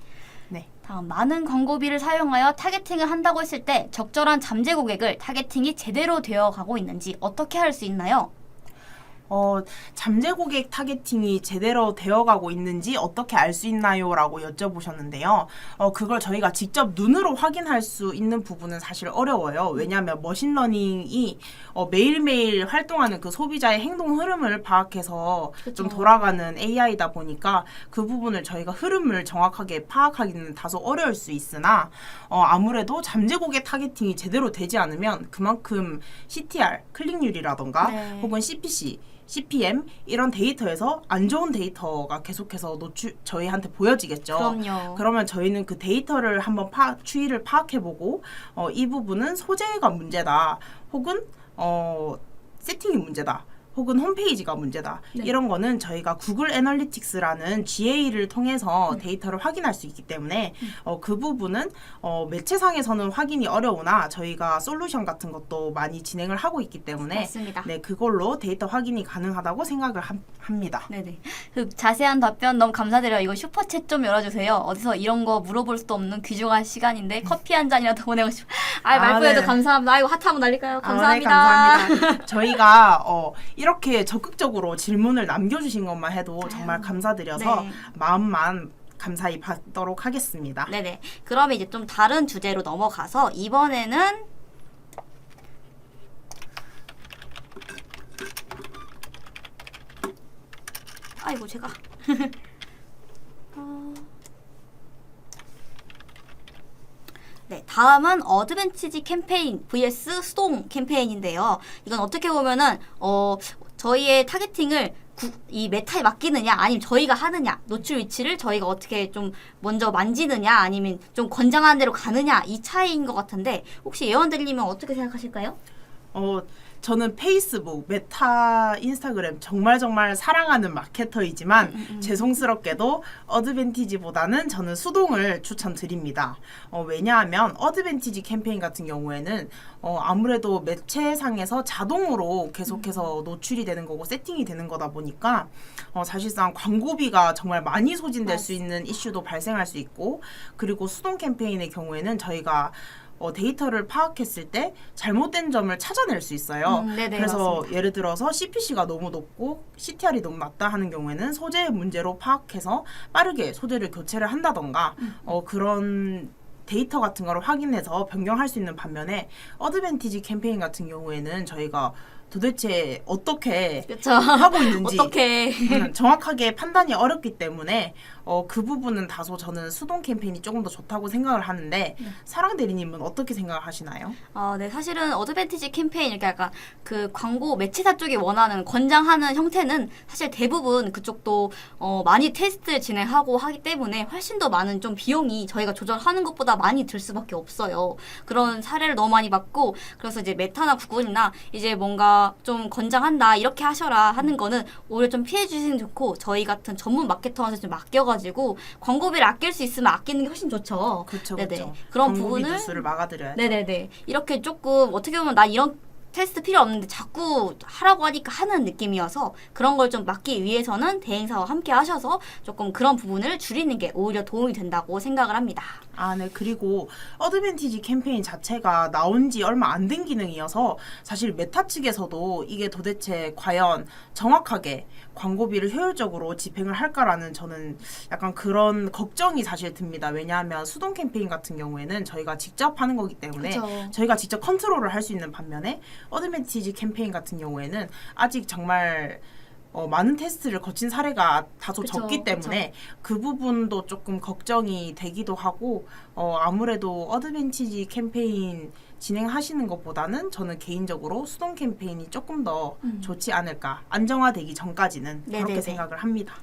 네. 다음, 많은 광고비를 사용하여 타겟팅을 한다고 했을 때 적절한 잠재 고객을 타겟팅이 제대로 되어 가고 있는지 어떻게 할 수 있나요? 잠재 고객 타겟팅이 제대로 되어가고 있는지 어떻게 알 수 있나요? 라고 여쭤보셨는데요. 그걸 저희가 직접 눈으로 확인할 수 있는 부분은 사실 어려워요. 왜냐하면 머신러닝이 매일매일 활동하는 그 소비자의 행동 흐름을 파악해서 좀 돌아가는 AI다 보니까 그 부분을 저희가 흐름을 정확하게 파악하기는 다소 어려울 수 있으나 아무래도 잠재 고객 타겟팅이 제대로 되지 않으면 그만큼 CTR, 클릭률이라던가 네. 혹은 CPC CPM 이런 데이터에서 안 좋은 데이터가 계속해서 저희한테 보여지겠죠. 그럼요. 그러면 저희는 그 데이터를 한번 추이를 파악해보고 이 부분은 소재가 문제다. 혹은 세팅이 문제다. 혹은 홈페이지가 문제다. 이런 거는 저희가 구글 애널리틱스라는 GA를 통해서 데이터를 확인할 수 있기 때문에 그 부분은 매체상에서는 확인이 어려우나 저희가 솔루션 같은 것도 많이 진행을 하고 있기 때문에 맞습니다. 네, 그걸로 데이터 확인이 가능하다고 생각을 합니다. 네네. 그 자세한 답변 너무 감사드려요. 이거 슈퍼챗 좀 열어주세요. 어디서 이런 거 물어볼 수도 없는 귀중한 시간인데 커피 한 잔이라도 보내고 싶어. 말씀해도 네. 감사합니다. 이거 핫 한번 날릴까요? 네, 감사합니다. 감사합니다. 저희가 이렇게 적극적으로 질문을 남겨주신 것만 해도 정말 감사드려서 네. 마음만 감사히 받도록 하겠습니다. 네네. 그러면 이제 좀 다른 주제로 넘어가서 이번에는 아이고 제가 네, 다음은 어드밴티지 캠페인 vs 수동 캠페인인데요. 이건 어떻게 보면은 저희의 타겟팅을 이 메타에 맡기느냐 아니면 저희가 하느냐 노출 위치를 저희가 어떻게 좀 먼저 만지느냐 아니면 좀 권장하는 대로 가느냐 이 차이인 것 같은데 혹시 예원들님은 어떻게 생각하실까요? 저는 페이스북, 메타, 인스타그램 정말 사랑하는 마케터이지만 죄송스럽게도 어드밴티지보다는 저는 수동을 추천드립니다. 왜냐하면 어드밴티지 캠페인 같은 경우에는 아무래도 매체상에서 자동으로 계속해서 노출이 되는 거고 세팅이 되는 거다 보니까 사실상 광고비가 정말 많이 소진될 수 있는 이슈도 발생할 수 있고 그리고 수동 캠페인의 경우에는 저희가 데이터를 파악했을 때 잘못된 점을 찾아낼 수 있어요. 네네, 그래서 맞습니다. 예를 들어서 CPC가 너무 높고 CTR이 너무 낮다 하는 경우에는 소재의 문제로 파악해서 빠르게 소재를 교체를 한다던가 그런 데이터 같은 거를 확인해서 변경할 수 있는 반면에 어드밴티지 캠페인 같은 경우에는 저희가 도대체 어떻게 그렇죠. 하고 있는지 어떻게 정확하게 판단이 어렵기 때문에 그 부분은 다소 저는 수동 캠페인이 조금 더 좋다고 생각을 하는데 사랑 대리님은 어떻게 생각하시나요? 네, 사실은 어드밴티지 캠페인 이렇게 약간 그 광고 매체사 쪽이 원하는 권장하는 형태는 사실 대부분 그쪽도 많이 테스트 진행하고 하기 때문에 훨씬 더 많은 좀 비용이 저희가 조절하는 것보다 많이 들 수밖에 없어요. 그런 사례를 너무 많이 봤고 그래서 이제 메타나 구글이나 이제 뭔가 좀 권장한다 이렇게 하셔라 하는 거는 오히려 좀 피해 주시는 좋고 저희 같은 전문 마케터한테 좀 맡겨가지고 광고비를 아낄 수 있으면 아끼는 게 훨씬 좋죠. 그렇죠. 네네. 그런 광고비 부분을 누수를 막아드려야죠. 네네네. 이렇게 조금 어떻게 보면 나 이런 테스트 필요 없는데 자꾸 하라고 하니까 하는 느낌이어서 그런 걸 좀 막기 위해서는 대행사와 함께 하셔서 조금 그런 부분을 줄이는 게 오히려 도움이 된다고 생각을 합니다. 네. 그리고 어드밴티지 캠페인 자체가 나온 지 얼마 안 된 기능이어서 사실 메타 측에서도 이게 도대체 과연 정확하게 광고비를 효율적으로 집행을 할까라는 저는 약간 그런 걱정이 사실 듭니다. 왜냐하면 수동 캠페인 같은 경우에는 저희가 직접 하는 거기 때문에 그쵸. 저희가 직접 컨트롤을 할 수 있는 반면에 어드밴티지 캠페인 같은 경우에는 아직 정말 많은 테스트를 거친 사례가 다소 그쵸, 적기 때문에 그 부분도 조금 걱정이 되기도 하고 아무래도 어드밴티지 캠페인 진행하시는 것보다는 저는 개인적으로 수동 캠페인이 조금 더 좋지 않을까 안정화되기 전까지는 네네네. 그렇게 생각을 합니다.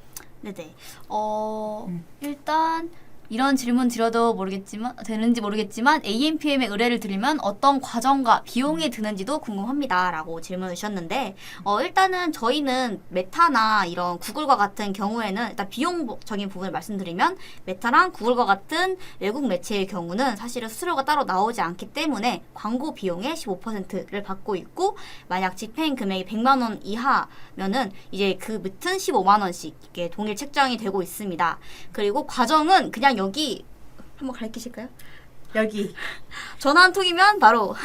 네네. 일단 이런 질문 드려도 되는지 모르겠지만 AMPM에 의뢰를 드리면 어떤 과정과 비용이 드는지도 궁금합니다. 라고 질문을 주셨는데 일단은 저희는 메타나 이런 구글과 같은 경우에는 일단 비용적인 부분을 말씀드리면 메타랑 구글과 같은 외국 매체의 경우는 사실은 수수료가 따로 나오지 않기 때문에 광고 비용의 15%를 받고 있고 만약 집행 금액이 100만 원 이하면은 이제 그 밑은 15만 원씩 이게 동일 책정이 되고 있습니다. 그리고 과정은 그냥 여기 한번 가르치실까요? 여기 전화 한 통이면 바로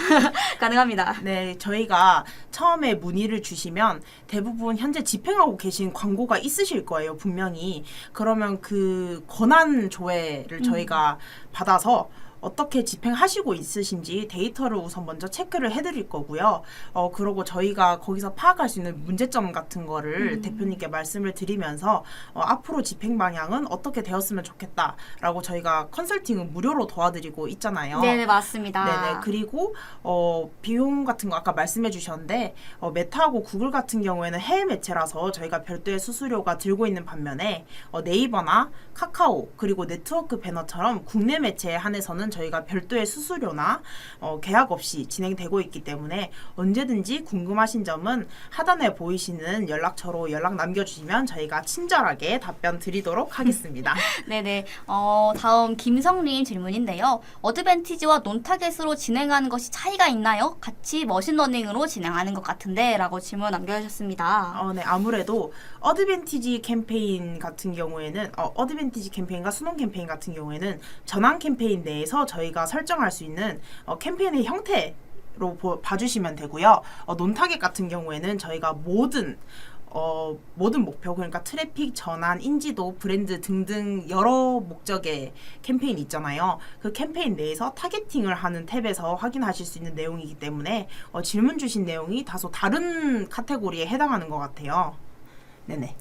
가능합니다. 네, 저희가 처음에 문의를 주시면 대부분 현재 집행하고 계신 광고가 있으실 거예요, 분명히. 그러면 그 권한 조회를 저희가 받아서 어떻게 집행하시고 있으신지 데이터를 우선 먼저 체크를 해드릴 거고요. 그러고 저희가 거기서 파악할 수 있는 문제점 같은 거를 대표님께 말씀을 드리면서 앞으로 집행 방향은 어떻게 되었으면 좋겠다라고 저희가 컨설팅은 무료로 도와드리고 있잖아요. 네네, 맞습니다. 네네. 그리고 비용 같은 거 아까 말씀해 주셨는데 메타하고 구글 같은 경우에는 해외 매체라서 저희가 별도의 수수료가 들고 있는 반면에 네이버나 카카오 그리고 네트워크 배너처럼 국내 매체에 한해서는 저희가 별도의 수수료나 계약 없이 진행되고 있기 때문에 언제든지 궁금하신 점은 하단에 보이시는 연락처로 연락 남겨주시면 저희가 친절하게 답변 드리도록 하겠습니다. 네네. 다음 김성님 질문인데요. 어드밴티지와 논타겟으로 진행하는 것이 차이가 있나요? 같이 머신러닝으로 진행하는 것 같은데 라고 질문 남겨주셨습니다. 네, 아무래도 어드밴티지 캠페인 같은 경우에는 어드밴티지 캠페인과 수능 캠페인 같은 경우에는 전환 캠페인 내에서 저희가 설정할 수 있는 캠페인의 형태로 봐주시면 되고요. 논타겟 같은 경우에는 저희가 모든 목표, 그러니까 트래픽, 전환, 인지도, 브랜드 등등 여러 목적의 캠페인이 있잖아요. 그 캠페인 내에서 타겟팅을 하는 탭에서 확인하실 수 있는 내용이기 때문에 질문 주신 내용이 다소 다른 카테고리에 해당하는 것 같아요. 네네.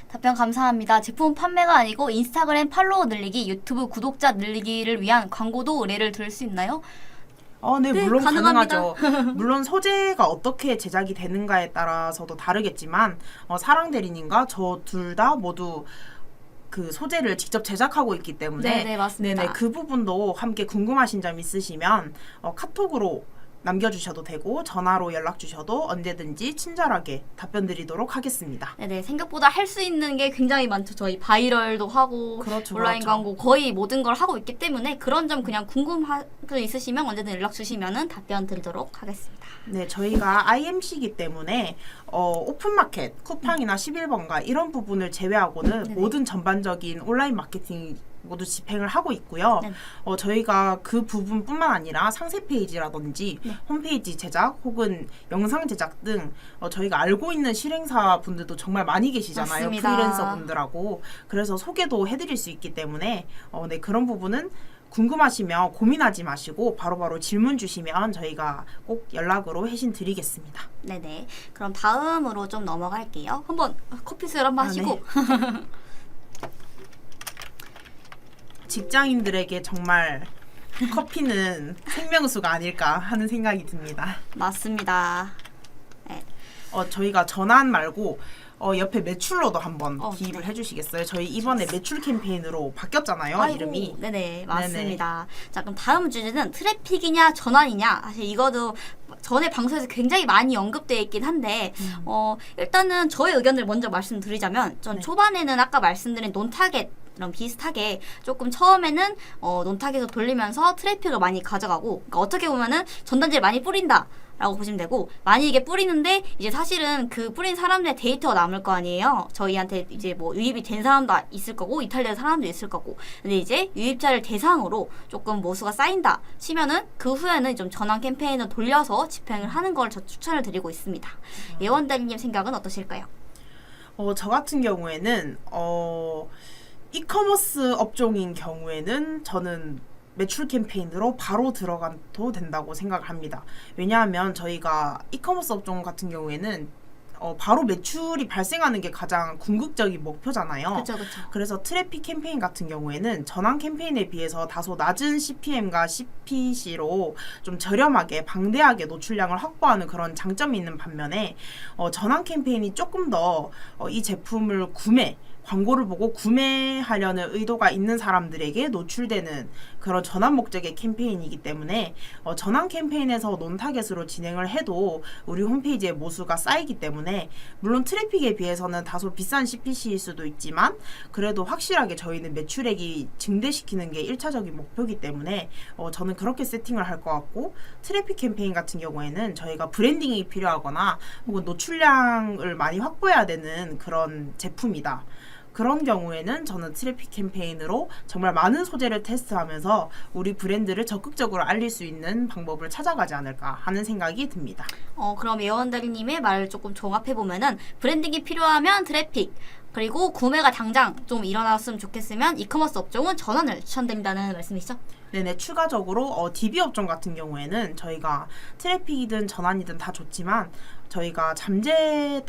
답변 감사합니다. 제품 판매가 아니고 인스타그램 팔로워 늘리기, 유튜브 구독자 늘리기를 위한 광고도 의뢰를 드릴 수 있나요? 네, 네, 물론 가능합니다. 가능하죠. 물론 소재가 어떻게 제작이 되는가에 따라서도 다르겠지만 사랑 대리님과 저 둘 다 모두 그 소재를 직접 제작하고 있기 때문에 네네, 맞습니다. 네네, 그 부분도 함께 궁금하신 점 있으시면 카톡으로 남겨주셔도 되고 전화로 연락 주셔도 언제든지 친절하게 답변 드리도록 하겠습니다. 네네, 생각보다 할 수 있는 게 굉장히 많죠. 저희 바이럴도 하고 그렇죠, 온라인 그렇죠. 광고 거의 모든 걸 하고 있기 때문에 그런 점 그냥 궁금한 거 있으시면 언제든 연락 주시면 답변 드리도록 하겠습니다. 네, 저희가 IMC이기 때문에 오픈마켓, 쿠팡이나 11번가 이런 부분을 제외하고는 네네. 모든 전반적인 온라인 마케팅 모두 집행을 하고 있고요. 네. 저희가 그 부분뿐만 아니라 상세 페이지라든지 네. 홈페이지 제작 혹은 영상 제작 등 저희가 알고 있는 실행사 분들도 정말 많이 계시잖아요. 맞습니다. 프리랜서 분들하고. 그래서 소개도 해드릴 수 있기 때문에 네, 그런 부분은 궁금하시면 고민하지 마시고 바로바로 질문 주시면 저희가 꼭 연락으로 회신 드리겠습니다. 네네. 그럼 다음으로 좀 넘어갈게요. 한번 커피 수혈 한번 하시고. 네. 직장인들에게 정말 커피는 생명수가 아닐까 하는 생각이 듭니다. 맞습니다. 네. 저희가 전환 말고 옆에 매출로도 한번 기입을 네. 해주시겠어요? 저희 이번에 매출 캠페인으로 바뀌었잖아요, 아이고, 이름이. 네네, 맞습니다. 자, 그럼 다음 주제는 트래픽이냐 전환이냐. 사실 이거도 전에 방송에서 굉장히 많이 언급되어 있긴 한데 일단은 저의 의견을 먼저 말씀드리자면 전 네. 초반에는 아까 말씀드린 논타겟 이런 비슷하게 조금 처음에는 논타겟을 돌리면서 트래픽을 많이 가져가고, 그러니까 어떻게 보면은 전단지를 많이 뿌린다 라고 보시면 되고, 만약에 뿌리는데 이제 사실은 그 뿌린 사람들의 데이터가 남을 거 아니에요. 저희한테 이제 뭐 유입이 된 사람도 있을 거고 이탈된 사람도 있을 거고, 근데 이제 유입자를 대상으로 조금 모수가 쌓인다 치면은 그 후에는 좀 전환 캠페인을 돌려서 집행을 하는 걸 저 추천을 드리고 있습니다. 예원대리님 생각은 어떠실까요? 저 같은 경우에는 이커머스 업종인 경우에는 저는 매출 캠페인으로 바로 들어가도 된다고 생각합니다. 왜냐하면 저희가 이커머스 업종 같은 경우에는 바로 매출이 발생하는 게 가장 궁극적인 목표잖아요. 그렇죠, 그렇죠. 그래서 트래픽 캠페인 같은 경우에는 전환 캠페인에 비해서 다소 낮은 CPM과 CPC로 좀 저렴하게 방대하게 노출량을 확보하는 그런 장점이 있는 반면에 전환 캠페인이 조금 더 이 제품을 구매 광고를 보고 구매하려는 의도가 있는 사람들에게 노출되는 그런 전환 목적의 캠페인이기 때문에 전환 캠페인에서 논타겟으로 진행을 해도 우리 홈페이지의 모수가 쌓이기 때문에 물론 트래픽에 비해서는 다소 비싼 CPC일 수도 있지만 그래도 확실하게 저희는 매출액이 증대시키는 게 1차적인 목표이기 때문에 저는 그렇게 세팅을 할 것 같고, 트래픽 캠페인 같은 경우에는 저희가 브랜딩이 필요하거나 혹은 노출량을 많이 확보해야 되는 그런 제품이다. 그런 경우에는 저는 트래픽 캠페인으로 정말 많은 소재를 테스트하면서 우리 브랜드를 적극적으로 알릴 수 있는 방법을 찾아가지 않을까 하는 생각이 듭니다. 그럼 예원대리님의 말을 조금 종합해보면은 브랜딩이 필요하면 트래픽, 그리고 구매가 당장 좀 일어났으면 좋겠으면 이커머스 업종은 전환을 추천드린다는 말씀이시죠? 네네, 추가적으로 DB 업종 같은 경우에는 저희가 트래픽이든 전환이든 다 좋지만 저희가 잠재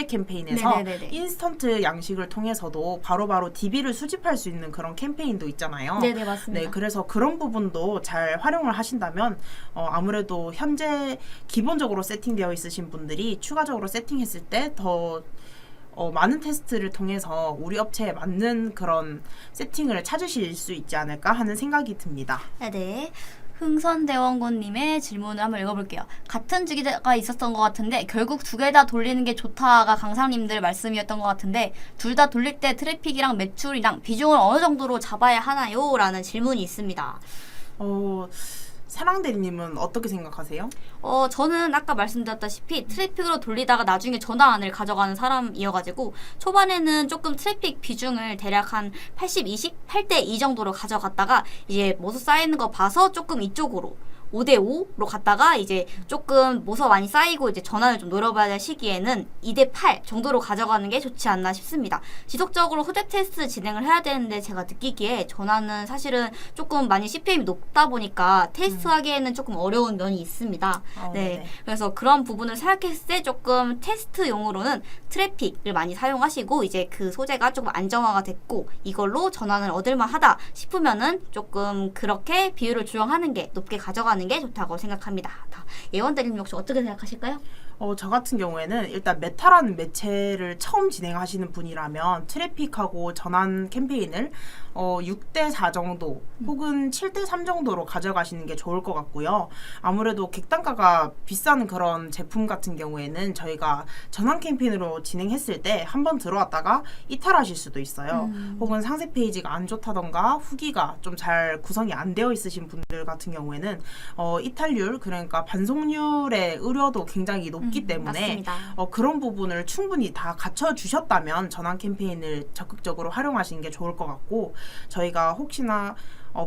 캠페인에서 네네네네. 인스턴트 양식을 통해서도 바로바로 DB를 수집할 수 있는 그런 캠페인도 있잖아요. 네네, 맞습니다. 네, 그래서 그런 부분도 잘 활용을 하신다면 아무래도 현재 기본적으로 세팅되어 있으신 분들이 추가적으로 세팅했을 때 더 많은 테스트를 통해서 우리 업체에 맞는 그런 세팅을 찾으실 수 있지 않을까 하는 생각이 듭니다. 네. 흥선대원군님의 질문을 한번 읽어볼게요. 같은 주기가 있었던 것 같은데 결국 두 개 다 돌리는 게 좋다가 강사님들 말씀이었던 것 같은데 둘 다 돌릴 때 트래픽이랑 매출이랑 비중을 어느 정도로 잡아야 하나요? 라는 질문이 있습니다. 사랑대리님은 어떻게 생각하세요? 저는 아까 말씀드렸다시피 트래픽으로 돌리다가 나중에 전환을 가져가는 사람이어가지고 초반에는 조금 트래픽 비중을 대략 한 80, 20, 8대 2 정도로 가져갔다가 이제 모수 쌓이는 거 봐서 조금 이쪽으로 5대5로 갔다가 이제 조금 모서 많이 쌓이고 이제 전환을 좀 노려봐야 될 시기에는 2대8 정도로 가져가는 게 좋지 않나 싶습니다. 지속적으로 후대 테스트 진행을 해야 되는데 제가 느끼기에 전환은 사실은 조금 많이 CPM이 높다 보니까 테스트하기에는 조금 어려운 면이 있습니다. 네. 그래서 그런 부분을 생각했을 때 조금 테스트용으로는 트래픽을 많이 사용하시고 이제 그 소재가 조금 안정화가 됐고 이걸로 전환을 얻을만 하다 싶으면은 조금 그렇게 비율을 조정하는 게 높게 가져가는 게 좋다고 생각합니다. 예원대리님 혹시 어떻게 생각하실까요? 저 같은 경우에는 일단 메타라는 매체를 처음 진행하시는 분이라면 트래픽하고 전환 캠페인을 6대4 정도 혹은 7대3 정도로 가져가시는 게 좋을 것 같고요. 아무래도 객단가가 비싼 그런 제품 같은 경우에는 저희가 전환 캠페인으로 진행했을 때 한 번 들어왔다가 이탈하실 수도 있어요. 혹은 상세 페이지가 안 좋다던가 후기가 좀 잘 구성이 안 되어 있으신 분들 같은 경우에는 이탈률, 그러니까 반송률의 우려도 굉장히 높기 때문에 맞습니다. 그런 부분을 충분히 다 갖춰주셨다면 전환 캠페인을 적극적으로 활용하시는 게 좋을 것 같고, 저희가 혹시나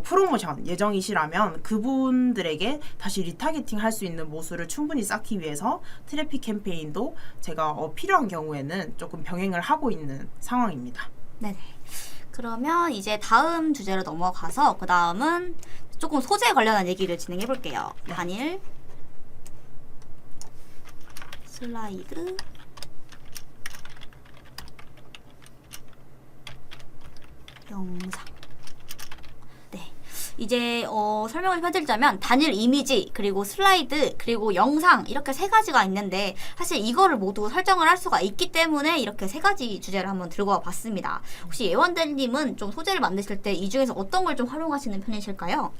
프로모션 예정이시라면 그분들에게 다시 리타겟팅 할 수 있는 모수를 충분히 쌓기 위해서 트래픽 캠페인도 제가 필요한 경우에는 조금 병행을 하고 있는 상황입니다. 네네. 그러면 이제 다음 주제로 넘어가서 그 다음은 조금 소재 관련한 얘기를 진행해 볼게요. 단일 슬라이드 영상. 네. 이제 설명을 해드리자면 단일 이미지, 그리고 슬라이드, 그리고 영상 이렇게 세 가지가 있는데 사실 이거를 모두 설정을 할 수가 있기 때문에 이렇게 세 가지 주제를 한번 들고 와봤습니다. 혹시 예원대리님은 좀 소재를 만드실 때 이 중에서 어떤 걸 좀 활용하시는 편이실까요?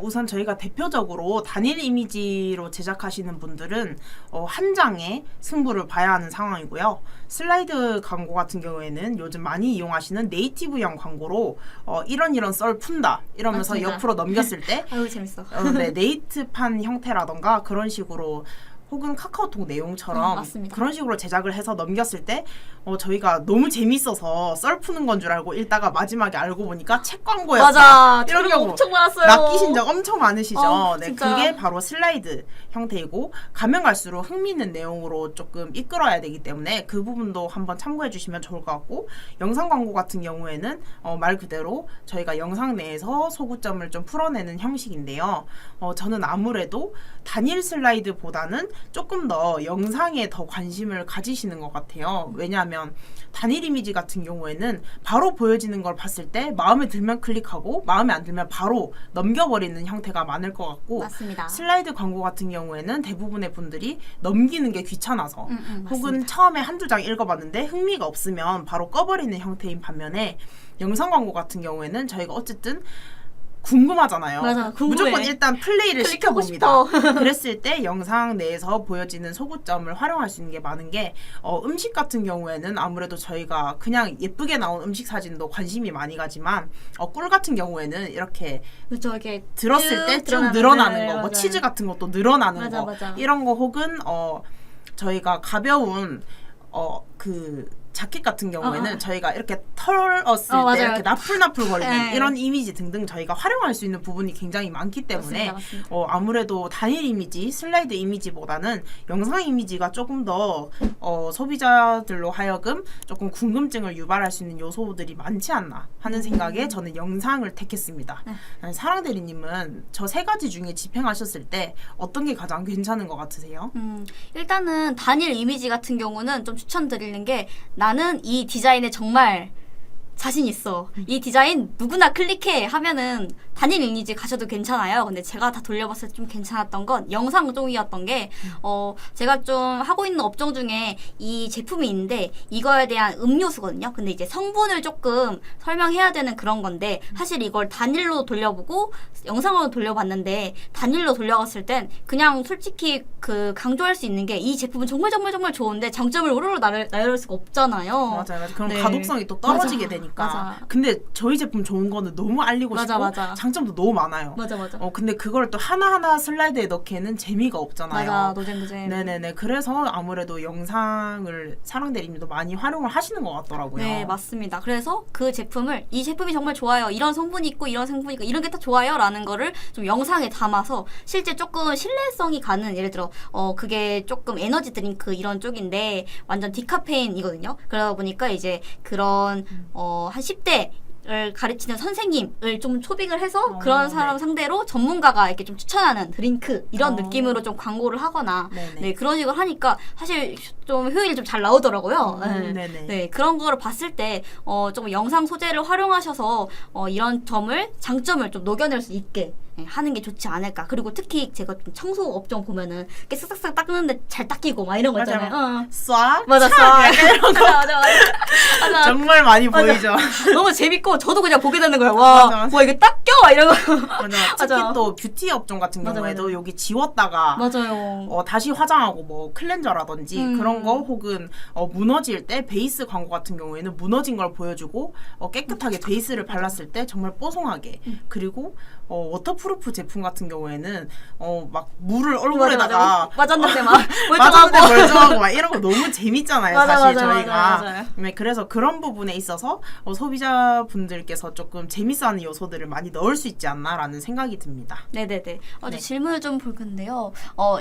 우선 저희가 대표적으로 단일 이미지로 제작하시는 분들은 한 장의 승부를 봐야 하는 상황이고요. 슬라이드 광고 같은 경우에는 요즘 많이 이용하시는 네이티브형 광고로 이런 썰 푼다 이러면서 맞습니다. 옆으로 넘겼을 때 아유 재밌어. 네, 네이트판 형태라던가 그런 식으로 혹은 카카오톡 내용처럼 맞습니다. 그런 식으로 제작을 해서 넘겼을 때 저희가 너무 재밌어서 썰 푸는 건 줄 알고 읽다가 마지막에 알고 보니까 책 광고였다. 맞아. 이런 저도 경우 엄청 많았어요. 낚이신 적 엄청 많으시죠? 네, 진짜. 그게 바로 슬라이드 형태이고 가면 갈수록 흥미있는 내용으로 조금 이끌어야 되기 때문에 그 부분도 한번 참고해 주시면 좋을 것 같고, 영상 광고 같은 경우에는 말 그대로 저희가 영상 내에서 소구점을 좀 풀어내는 형식인데요. 저는 아무래도 단일 슬라이드보다는 조금 더 영상에 더 관심을 가지시는 것 같아요. 왜냐하면 단일 이미지 같은 경우에는 바로 보여지는 걸 봤을 때 마음에 들면 클릭하고 마음에 안 들면 바로 넘겨버리는 형태가 많을 것 같고, 맞습니다. 슬라이드 광고 같은 경우에는 대부분의 분들이 넘기는 게 귀찮아서 혹은 맞습니다. 처음에 한두 장 읽어봤는데 흥미가 없으면 바로 꺼버리는 형태인 반면에, 영상 광고 같은 경우에는 저희가 어쨌든 궁금하잖아요. 맞아, 궁금해. 무조건 일단 플레이를 클릭하고 시켜봅니다. 그랬을 때 영상 내에서 보여지는 소구점을 활용할 수 있는 게 많은 게, 음식 같은 경우에는 아무래도 저희가 그냥 예쁘게 나온 음식 사진도 관심이 많이 가지만, 꿀 같은 경우에는 이렇게 그렇죠. 이렇게 들었을 때 쭉 늘어나는, 늘어나는 네, 거, 뭐 맞아요. 치즈 같은 것도 늘어나는 맞아, 거, 맞아. 이런 거, 혹은 저희가 가벼운 그 자켓 같은 경우에는 저희가 이렇게 털었을 때 맞아요. 이렇게 나풀나풀 거리는 네. 이런 이미지 등등 저희가 활용할 수 있는 부분이 굉장히 많기 때문에, 맞습니다. 아무래도 단일 이미지, 슬라이드 이미지보다는 영상 이미지가 조금 더 소비자들로 하여금 조금 궁금증을 유발할 수 있는 요소들이 많지 않나 하는 생각에 저는 영상을 택했습니다. 사랑대리님은 저 세 가지 중에 집행하셨을 때 어떤 게 가장 괜찮은 것 같으세요? 일단은 단일 이미지 같은 경우는 좀 추천드리는 게, 나는 이 디자인에 정말 자신 있어. 이 디자인 누구나 클릭해 하면은 단일 이미지 가셔도 괜찮아요. 근데 제가 다 돌려봤을 때 좀 괜찮았던 건 영상 쪽이었던 게, 제가 좀 하고 있는 업종 중에 이 제품이 있는데 이거에 대한 음료수거든요. 근데 이제 성분을 조금 설명해야 되는 그런 건데, 사실 이걸 단일로 돌려보고 영상으로 돌려봤는데, 단일로 돌려갔을 땐 그냥 솔직히 그 강조할 수 있는 게, 이 제품은 정말 정말 정말 좋은데 장점을 우르르 나열 수가 없잖아요. 맞아요. 그럼 네. 가독성이 또 떨어지게 맞아. 되니까. 맞아. 근데 저희 제품 좋은 거는 너무 알리고 맞아, 싶고 맞아. 장점도 너무 많아요. 맞아. 근데 그걸 또 하나하나 슬라이드에 넣기에는 재미가 없잖아요. 맞아. 노잼. 네네네. 그래서 아무래도 영상을 사랑대리님도 많이 활용을 하시는 것 같더라고요. 네, 맞습니다. 그래서 그 제품을, 이 제품이 정말 좋아요, 이런 성분이 있고 이런 성분이 있고 이런 게 다 좋아요 라는 거를 좀 영상에 담아서, 실제 조금 신뢰성이 가는, 예를 들어 그게 조금 에너지 드링크 이런 쪽인데 완전 디카페인이거든요. 그러다 보니까 이제 그런 한 10대 을 가르치는 선생님을 좀 초빙을 해서 그런 사람 네. 상대로 전문가가 이렇게 좀 추천하는 드링크 이런 느낌으로 좀 광고를 하거나, 네네. 네, 그런 식으로 하니까 사실 좀 효율이 좀 잘 나오더라고요. 네네. 네, 그런 거를 봤을 때 좀 영상 소재를 활용하셔서 이런 점을, 장점을 좀 녹여낼 수 있게 하는 게 좋지 않을까. 그리고 특히 제가 좀 청소 업종 보면은 이렇게 쓱싹쓱 닦는데 잘 닦이고 막 이런 거 맞아요. 있잖아요. 쏴? 맞아, 맞아. 정말 많이 보이죠. 너무 재밌고 저도 그냥 보게 되는 거야. 와, 맞아. 와 이거 닦여? 막 이런 거. 맞아. 특히 맞아. 또 뷰티 업종 같은 맞아, 경우에도 맞아. 여기 지웠다가 맞아요. 다시 화장하고 뭐 클렌저라든지 그런 거, 혹은 무너질 때 베이스 광고 같은 경우에는 무너진 걸 보여주고 깨끗하게 베이스를 발랐을 때 정말 뽀송하게, 그리고 워터프루프 제품 같은 경우에는 막 물을 얼굴에다가 맞았는데 막 맞았는데 멀쩡하고. 멀쩡하고 막 이런 거 너무 재밌잖아요. 맞아, 사실 맞아, 저희가. 맞아요. 네, 그래서 그런 부분에 있어서 소비자분들께서 조금 재밌어하는 요소들을 많이 넣을 수 있지 않나라는 생각이 듭니다. 네네네. 네. 질문을 좀 볼 건데요.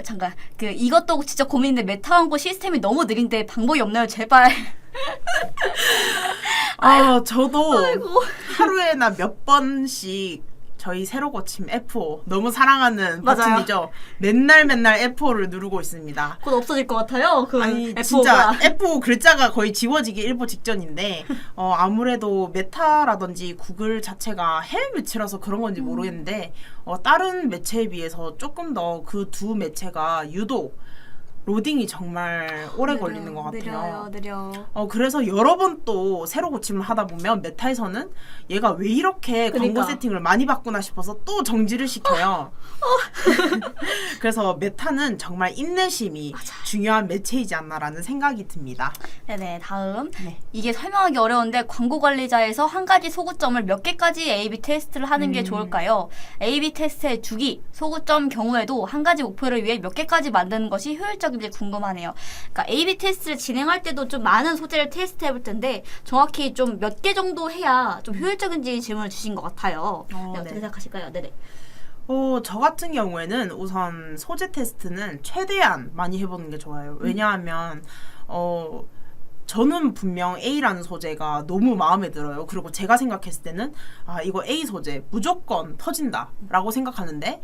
잠깐. 이것도 진짜 고민인데, 메타 광고 시스템이 너무 느린데 방법이 없나요? 제발. 저도 아이고. 하루에나 몇 번씩 저희 새로 고침 F5 너무 사랑하는 맞아요. 버튼이죠. 맨날 F5를 누르고 있습니다. 곧 없어질 것 같아요. 그 아니 F5가. 진짜 F5 글자가 거의 지워지기 일보 직전인데, 아무래도 메타라든지 구글 자체가 해외 매체라서 그런 건지 모르겠는데, 다른 매체에 비해서 조금 더 그 두 매체가 유독 로딩이 정말 오래 걸리는 것 같아요. 느려. 그래서 여러 번 또 새로 고침을 하다 보면 메타에서는 얘가 왜 이렇게 그러니까. 광고 세팅을 많이 바꾸나 싶어서 또 정지를 시켜요. 그래서 메타는 정말 인내심이 중요한 매체이지 않나라는 생각이 듭니다. 네네. 다음. 네. 이게 설명하기 어려운데, 광고 관리자에서 한 가지 소구점을 몇 개까지 A/B 테스트를 하는 게 좋을까요? A/B 테스트의 주기, 소구점 경우에도 한 가지 목표를 위해 몇 개까지 만드는 것이 효율적인지 궁금하네요. 그러니까 A/B 테스트를 진행할 때도 좀 많은 소재를 테스트 해볼 텐데, 정확히 좀 몇 개 정도 해야 좀 효율적인지 질문을 주신 것 같아요. 네, 어떻게 네. 생각하실까요? 네네. 저 같은 경우에는 우선 소재 테스트는 최대한 많이 해보는 게 좋아요. 왜냐하면 저는 분명 A라는 소재가 너무 마음에 들어요. 그리고 제가 생각했을 때는 이거 A 소재 무조건 터진다 라고 생각하는데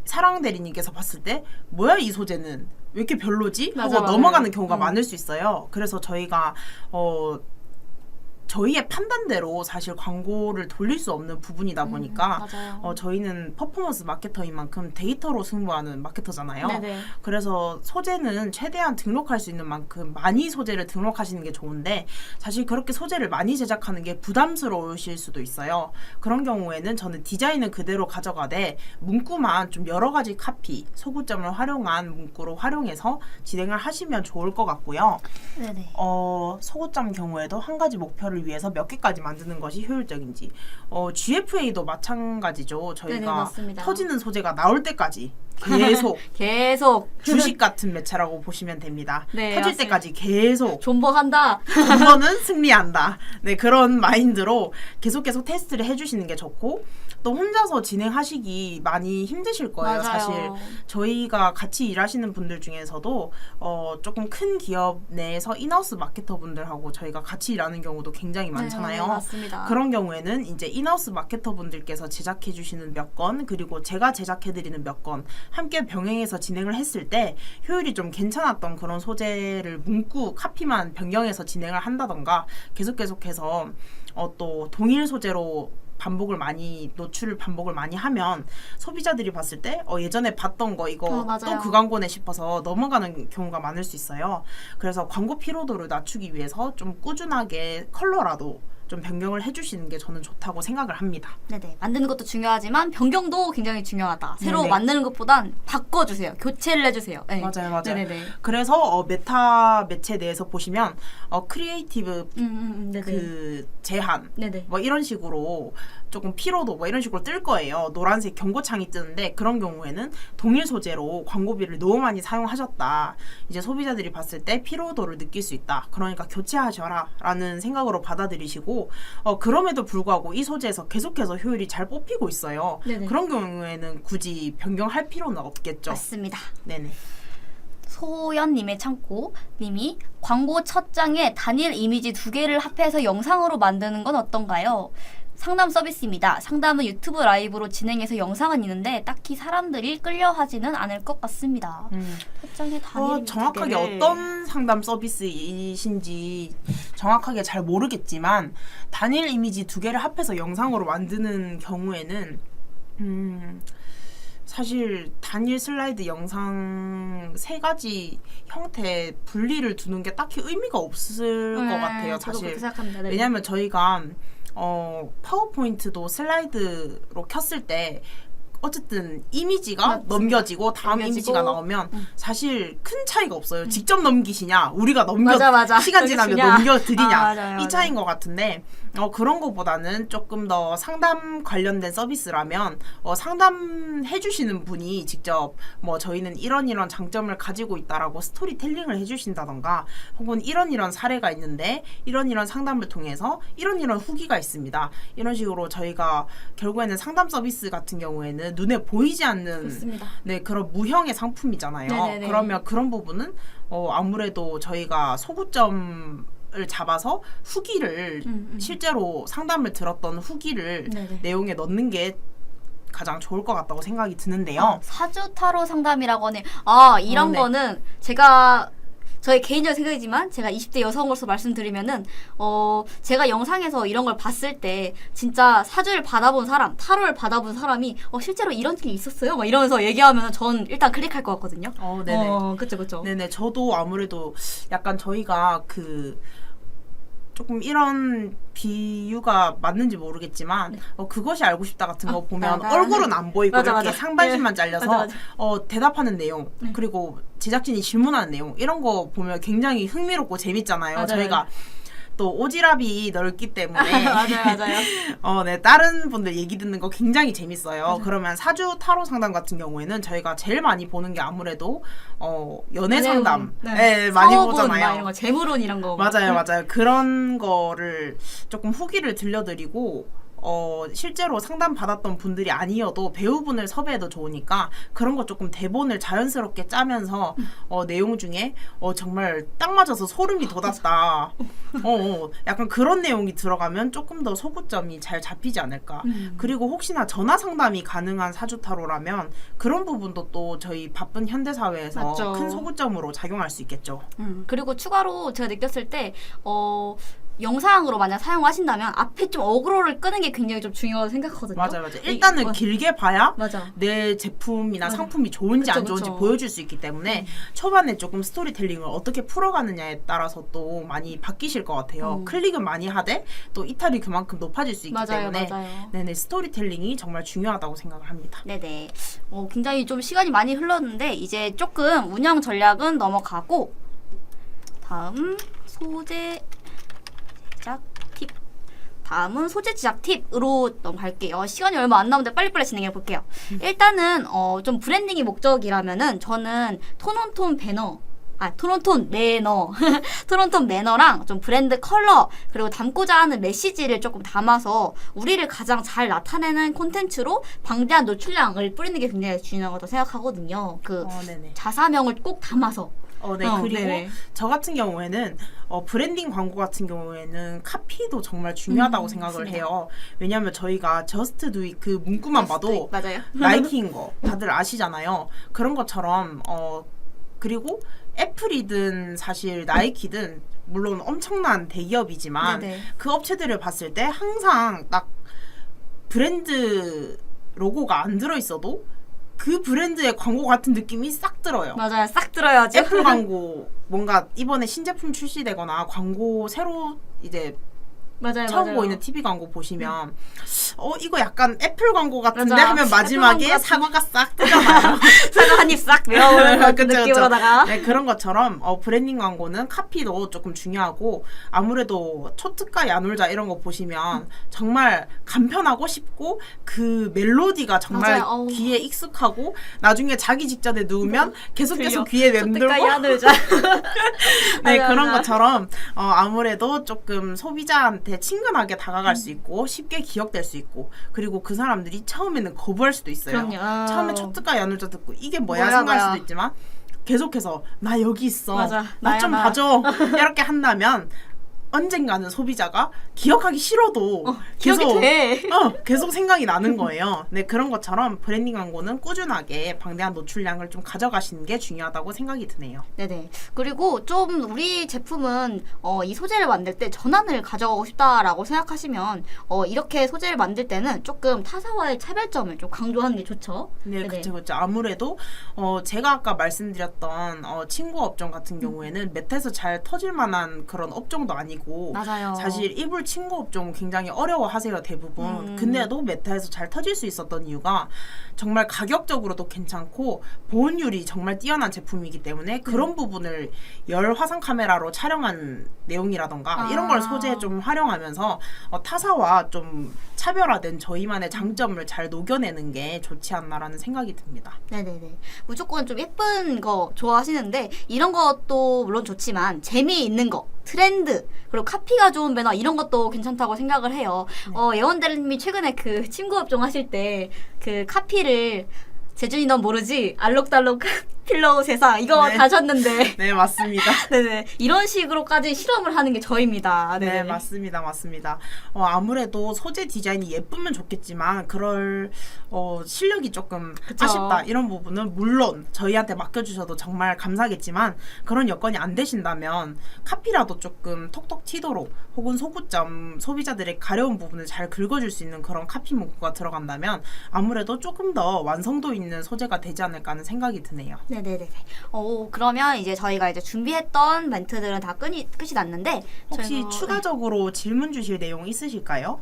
사랑 대리님께서 봤을 때 뭐야 이 소재는 왜 이렇게 별로지? 하고 맞아, 맞아요. 넘어가는 경우가 많을 수 있어요. 그래서 저희가 저희의 판단대로 사실 광고를 돌릴 수 없는 부분이다 보니까 맞아요. 저희는 퍼포먼스 마케터인 만큼 데이터로 승부하는 마케터잖아요. 네네. 그래서 소재는 최대한 등록할 수 있는 만큼 많이 소재를 등록하시는 게 좋은데 사실 그렇게 소재를 많이 제작하는 게 부담스러우실 수도 있어요. 그런 경우에는 저는 디자인은 그대로 가져가되 문구만 좀 여러 가지 카피, 소구점을 활용한 문구로 활용해서 진행을 하시면 좋을 것 같고요. 네네. 소구점 경우에도 한 가지 목표를 위해서 몇 개까지 만드는 것이 효율적인지 GFA도 마찬가지죠. 네네, 저희가 맞습니다. 터지는 소재가 나올 때까지 계속 계속 주식 같은 매체라고 보시면 됩니다. 네, 터질 맞습니다. 때까지 계속 존버한다. 존버는 승리한다. 네, 그런 마인드로 계속 테스트를 해주시는 게 좋고 또 혼자서 진행하시기 많이 힘드실 거예요. 맞아요. 사실 저희가 같이 일하시는 분들 중에서도 조금 큰 기업 내에서 인하우스 마케터 분들하고 저희가 같이 일하는 경우도 굉장히 많잖아요. 네, 맞습니다. 그런 경우에는 이제 인하우스 마케터 분들께서 제작해 주시는 몇 건 그리고 제가 제작해 드리는 몇 건 함께 병행해서 진행을 했을 때 효율이 좀 괜찮았던 그런 소재를 문구 카피만 변경해서 진행을 한다던가 계속해서 또 동일 소재로 노출을 반복을 많이 하면 소비자들이 봤을 때 예전에 봤던 거 이거 맞아요. 또 그 광고네 싶어서 넘어가는 경우가 많을 수 있어요. 그래서 광고 피로도를 낮추기 위해서 좀 꾸준하게 컬러라도 좀 변경을 해주시는 게 저는 좋다고 생각을 합니다. 네네. 만드는 것도 중요하지만 변경도 굉장히 중요하다. 새로 네네. 만드는 것보단 바꿔주세요. 교체를 해주세요. 네. 맞아요. 네네네. 그래서 메타 매체 내에서 보시면 크리에이티브 네네. 그 제한 네네. 뭐 이런 식으로 조금 피로도 뭐 이런 식으로 뜰 거예요. 노란색 경고창이 뜨는데 그런 경우에는 동일 소재로 광고비를 너무 많이 사용하셨다. 이제 소비자들이 봤을 때 피로도를 느낄 수 있다. 그러니까 교체하셔라 라는 생각으로 받아들이시고 그럼에도 불구하고 이 소재에서 계속해서 효율이 잘 뽑히고 있어요. 네네. 그런 경우에는 굳이 변경할 필요는 없겠죠. 맞습니다. 네네. 소연님의 창고님이 광고 첫 장에 단일 이미지 2개를 합해서 영상으로 만드는 건 어떤가요? 상담 서비스입니다. 상담은 유튜브 라이브로 진행해서 영상은 있는데 딱히 사람들이 끌려하지는 않을 것 같습니다. 첫 장에 단일 이미지 정확하게 2개를. 어떤 상담 서비스이신지 정확하게 잘 모르겠지만 단일 이미지 2개를 합해서 영상으로 만드는 경우에는 사실 단일 슬라이드 영상 3가지 형태 분리를 두는 게 딱히 의미가 없을 것 같아요. 저도 사실 그렇게 생각합니다. 네. 왜냐하면 저희가 파워포인트도 슬라이드로 켰을 때 어쨌든 이미지가 맞습니다. 넘겨지고 다음 넘겨지고, 이미지가 나오면 사실 큰 차이가 없어요. 직접 넘기시냐 우리가 맞아. 시간 지나면 넘겨주냐. 넘겨드리냐 맞아요. 이 차이인 것 같은데 그런 거보다는 조금 더 상담 관련된 서비스라면 상담해 주시는 분이 직접 뭐 저희는 이런 장점을 가지고 있다라고 스토리텔링을 해주신다던가 혹은 이런 사례가 있는데 이런 상담을 통해서 이런 후기가 있습니다. 이런 식으로 저희가 결국에는 상담 서비스 같은 경우에는 눈에 보이지 않는 그렇습니다. 네, 그런 무형의 상품이잖아요. 네네네. 그러면 그런 부분은 아무래도 저희가 소구점을 잡아서 후기를 실제로 상담을 들었던 후기를 네네. 내용에 넣는 게 가장 좋을 것 같다고 생각이 드는데요. 사주 타로 상담이라고 하네요. 이런 네. 거는 제가 저의 개인적 생각이지만 제가 20대 여성으로서 말씀드리면은 제가 영상에서 이런 걸 봤을 때 진짜 사주를 받아본 사람, 타로를 받아본 사람이 실제로 이런 일이 있었어요? 막 이러면서 얘기하면 전 일단 클릭할 것 같거든요. 네네. 그쵸. 네네. 저도 아무래도 약간 저희가 조금 이런 비유가 맞는지 모르겠지만 그것이 알고 싶다 같은 거 보면 얼굴은 안 보이고 맞아, 이렇게 맞아. 상반신만 잘려서 맞아. 대답하는 내용 그리고 제작진이 질문하는 내용 이런 거 보면 굉장히 흥미롭고 재밌잖아요. 맞아요. 저희가 또 오지랖이 넓기 때문에 맞아요. 네, 다른 분들 얘기 듣는 거 굉장히 재밌어요. 그러면 사주 타로 상담 같은 경우에는 저희가 제일 많이 보는 게 아무래도 연애 상담 많이 사업운, 보잖아요. 이런 거, 재물운 이런 거. 맞아요. 그런 거를 조금 후기를 들려드리고 실제로 상담 받았던 분들이 아니어도 배우분을 섭외해도 좋으니까 그런 거 조금 대본을 자연스럽게 짜면서 내용 중에 정말 딱 맞아서 소름이 돋았다. 약간 그런 내용이 들어가면 조금 더 소구점이 잘 잡히지 않을까. 그리고 혹시나 전화 상담이 가능한 사주타로라면 그런 부분도 또 저희 바쁜 현대사회에서 맞죠. 큰 소구점으로 작용할 수 있겠죠. 그리고 추가로 제가 느꼈을 때 영상으로 만약 사용하신다면 앞에 좀 어그로를 끄는 게 굉장히 좀 중요하다고 생각하거든요. 맞아. 일단은 길게 봐야 맞아. 내 제품이나 맞아. 상품이 좋은지 그쵸, 안 좋은지 그쵸. 보여줄 수 있기 때문에 초반에 조금 스토리텔링을 어떻게 풀어가느냐에 따라서 또 많이 바뀌실 것 같아요. 클릭은 많이 하되 또 이탈이 그만큼 높아질 수 있기 맞아요, 때문에 맞아요. 네네 스토리텔링이 정말 중요하다고 생각을 합니다. 네네. 굉장히 좀 시간이 많이 흘렀는데 이제 조금 운영 전략은 넘어가고 다음 소재 제작 팁. 다음은 소재 제작 팁으로 넘어갈게요. 시간이 얼마 안 남은데 빨리빨리 진행해 볼게요. 일단은 좀 브랜딩이 목적이라면은 저는 톤온톤 배너 톤온톤 매너 톤온톤 매너랑 좀 브랜드 컬러 그리고 담고자 하는 메시지를 조금 담아서 우리를 가장 잘 나타내는 콘텐츠로 방대한 노출량을 뿌리는 게 굉장히 중요하다고 생각하거든요. 네네. 자사명을 꼭 담아서 네. 그리고 네네. 저 같은 경우에는 브랜딩 광고 같은 경우에는 카피도 정말 중요하다고 생각을 맞습니다. 해요. 왜냐하면 저희가 저스트 두 잇 그 문구만 봐도 맞아요. 나이키인 거 다들 아시잖아요. 그런 것처럼 그리고 애플이든 사실 나이키든 물론 엄청난 대기업이지만 네네. 그 업체들을 봤을 때 항상 딱 브랜드 로고가 안 들어있어도 그 브랜드의 광고 같은 느낌이 싹 들어요. 맞아요. 싹 들어야죠. 애플 광고 뭔가 이번에 신제품 출시되거나 광고 새로 이제 맞아요. 처음 맞아요. 보이는 TV 광고 보시면 이거 약간 애플 광고 같은데 맞아. 하면 애플 마지막에 광고 사과가 싹 뜨잖아요. 사과 한 입 싹 메워오는 그 그쵸, 느낌으로다가 네, 그런 것처럼 브랜딩 광고는 카피도 조금 중요하고 아무래도 초특가 야놀자 이런 거 보시면 정말 간편하고 쉽고 그 멜로디가 정말 맞아요. 어우. 귀에 익숙하고 나중에 자기 직전에 누우면 계속 들려. 귀에 맴돌고 야늘자. 네, 맞아, 그런 맞아. 것처럼 아무래도 조금 소비자한테 친근하게 다가갈 수 있고 쉽게 기억될 수 있고 그리고 그 사람들이 처음에는 거부할 수도 있어요. 그럼요. 처음에 초특가 야놀자 듣고 이게 뭐야 뭐야, 생각할 뭐야. 수도 있지만 계속해서 나 여기 있어. 맞아. 나 나야, 좀 나. 봐줘. 이렇게 한다면 언젠가는 소비자가 기억하기 싫어도 기억이 돼. 계속 생각이 나는 거예요. 네, 그런 것처럼 브랜딩 광고는 꾸준하게 방대한 노출량을 좀 가져가시는 게 중요하다고 생각이 드네요. 네네. 그리고 좀 우리 제품은 이 소재를 만들 때 전환을 가져가고 싶다라고 생각하시면 이렇게 소재를 만들 때는 조금 타사와의 차별점을 좀 강조하는 게 좋죠. 네, 네네. 그렇죠. 아무래도 제가 아까 말씀드렸던 친구 업종 같은 경우에는 메타에서 잘 터질 만한 그런 업종도 아니고 맞아요. 사실 이불 친구 업종 굉장히 어려워하세요 대부분. 근데도 메타에서 잘 터질 수 있었던 이유가 정말 가격적으로도 괜찮고 보온율이 정말 뛰어난 제품이기 때문에 그런 부분을 열 화상 카메라로 촬영한 내용이라던가 이런 걸 소재에 좀 활용하면서 타사와 좀 차별화된 저희만의 장점을 잘 녹여내는 게 좋지 않나라는 생각이 듭니다. 네네네. 무조건 좀 예쁜 거 좋아하시는데 이런 것도 물론 좋지만 재미있는 거, 트렌드, 그리고 카피가 좋은 배너 이런 것도 괜찮다고 생각을 해요. 예원대리님이 최근에 그 친구 업종 하실 때 그 카피를 재준이 넌 모르지? 알록달록 필로우 세상 이거 네. 다셨는데 네, 맞습니다. 네네 이런 식으로까지 실험을 하는 게 저희입니다. 네, 네네. 맞습니다. 아무래도 소재 디자인이 예쁘면 좋겠지만 그럴 실력이 조금 그쵸. 아쉽다 이런 부분은 물론 저희한테 맡겨주셔도 정말 감사하겠지만 그런 여건이 안 되신다면 카피라도 조금 톡톡 튀도록 혹은 소구점 소비자들의 가려운 부분을 잘 긁어줄 수 있는 그런 카피 문구가 들어간다면 아무래도 조금 더 완성도 있는 소재가 되지 않을까 하는 생각이 드네요. 네네네. 그러면 이제 저희가 이제 준비했던 멘트들은 다 끝이 났는데 혹시 저희가- 추가적으로 질문 주실 내용 있으실까요?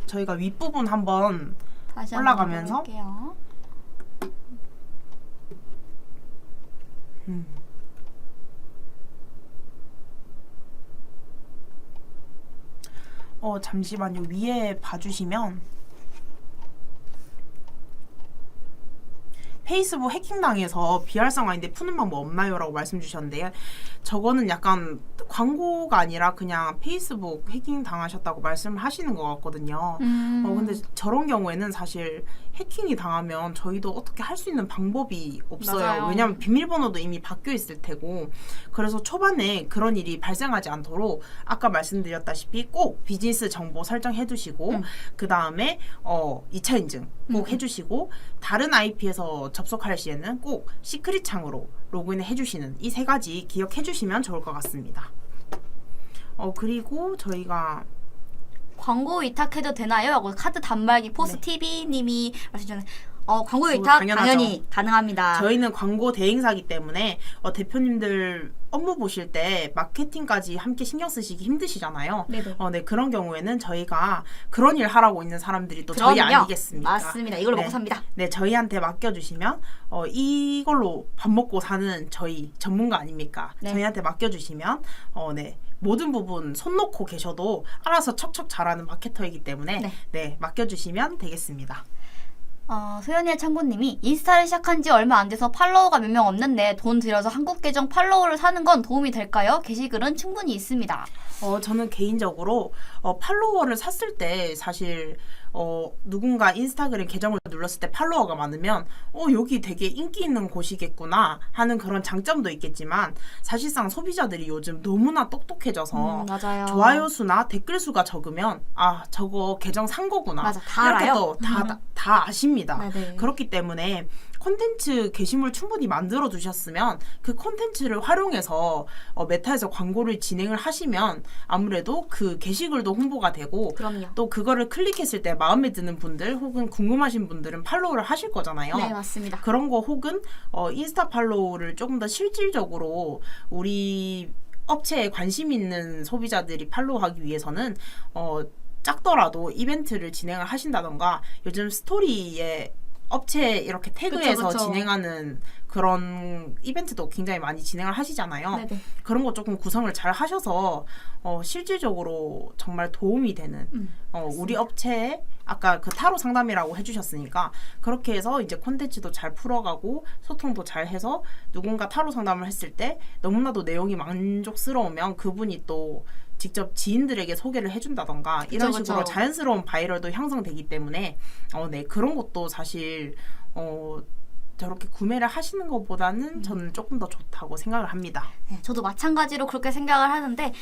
저희가 윗부분 한번 다시 올라가면서? 한번 볼게요. 잠시만요. 위에 봐주시면 페이스북 해킹당해서 비활성화인데 푸는 방법 없나요? 라고 말씀 주셨는데요. 저거는 약간 광고가 아니라 그냥 페이스북 해킹 당하셨다고 말씀을 하시는 것 같거든요. 근데 저런 경우에는 사실 해킹이 당하면 저희도 어떻게 할 수 있는 방법이 없어요. 맞아요. 왜냐하면 비밀번호도 이미 바뀌어 있을 테고. 그래서 초반에 그런 일이 발생하지 않도록 아까 말씀드렸다시피 꼭 비즈니스 정보 설정해 두시고 그 다음에 2차 인증 꼭 해주시고 다른 IP에서 접속할 시에는 꼭 시크릿 창으로 로그인을 해주시는 이 세 가지 기억해 주시면 좋을 것 같습니다. 그리고 저희가 광고 위탁해도 되나요? 하고 카드 단말기 포스 네. TV님이 말씀주셨는데 광고 위탁 당연하죠. 당연히 가능합니다. 저희는 광고 대행사기 때문에 대표님들 업무 보실 때 마케팅까지 함께 신경 쓰시기 힘드시잖아요. 네네. 네, 그런 경우에는 저희가 그런 일 하라고 있는 사람들이 또 저희 그럼요. 아니겠습니까? 맞습니다. 이걸로 네. 먹고 삽니다. 네, 저희한테 맡겨주시면 이걸로 밥 먹고 사는 저희 전문가 아닙니까? 네. 저희한테 맡겨주시면 네, 모든 부분 손 놓고 계셔도 알아서 척척 잘하는 마케터이기 때문에 네. 네, 맡겨주시면 되겠습니다. 소연이의 창구님이 인스타를 시작한 지 얼마 안 돼서 팔로워가 몇 명 없는데 돈 들여서 한국 계정 팔로워를 사는 건 도움이 될까요? 게시글은 충분히 있습니다. 저는 개인적으로 팔로워를 샀을 때 사실 누군가 인스타그램 계정을 눌렀을 때 팔로워가 많으면 여기 되게 인기 있는 곳이겠구나 하는 그런 장점도 있겠지만 사실상 소비자들이 요즘 너무나 똑똑해져서 맞아요. 좋아요 수나 댓글 수가 적으면 저거 계정 산 거구나. 맞아, 다 이렇게 알아요. 또 다 아십니다. 네네. 그렇기 때문에 콘텐츠 게시물 충분히 만들어 두셨으면 그 콘텐츠를 활용해서 메타에서 광고를 진행을 하시면 아무래도 그 게시글도 홍보가 되고 그럼요. 또 그거를 클릭했을 때 마음에 드는 분들 혹은 궁금하신 분들은 팔로우를 하실 거잖아요. 네, 맞습니다. 그런 거 혹은 인스타 팔로우를 조금 더 실질적으로 우리 업체에 관심 있는 소비자들이 팔로우하기 위해서는 작더라도 이벤트를 진행을 하신다던가 요즘 스토리에 업체 이렇게 태그해서 그쵸. 진행하는 그런 이벤트도 굉장히 많이 진행을 하시잖아요. 네네. 그런 거 조금 구성을 잘 하셔서 실질적으로 정말 도움이 되는 우리 업체에 아까 그 타로 상담이라고 해주셨으니까 그렇게 해서 이제 콘텐츠도 잘 풀어가고 소통도 잘 해서 누군가 타로 상담을 했을 때 너무나도 내용이 만족스러우면 그분이 또 직접 지인들에게 소개를 해준다던가 이런 그쵸. 식으로 자연스러운 바이럴도 형성되기 때문에 네, 그런 것도 사실 저렇게 구매를 하시는 것보다는 저는 조금 더 좋다고 생각을 합니다. 네, 저도 마찬가지로 그렇게 생각을 하는데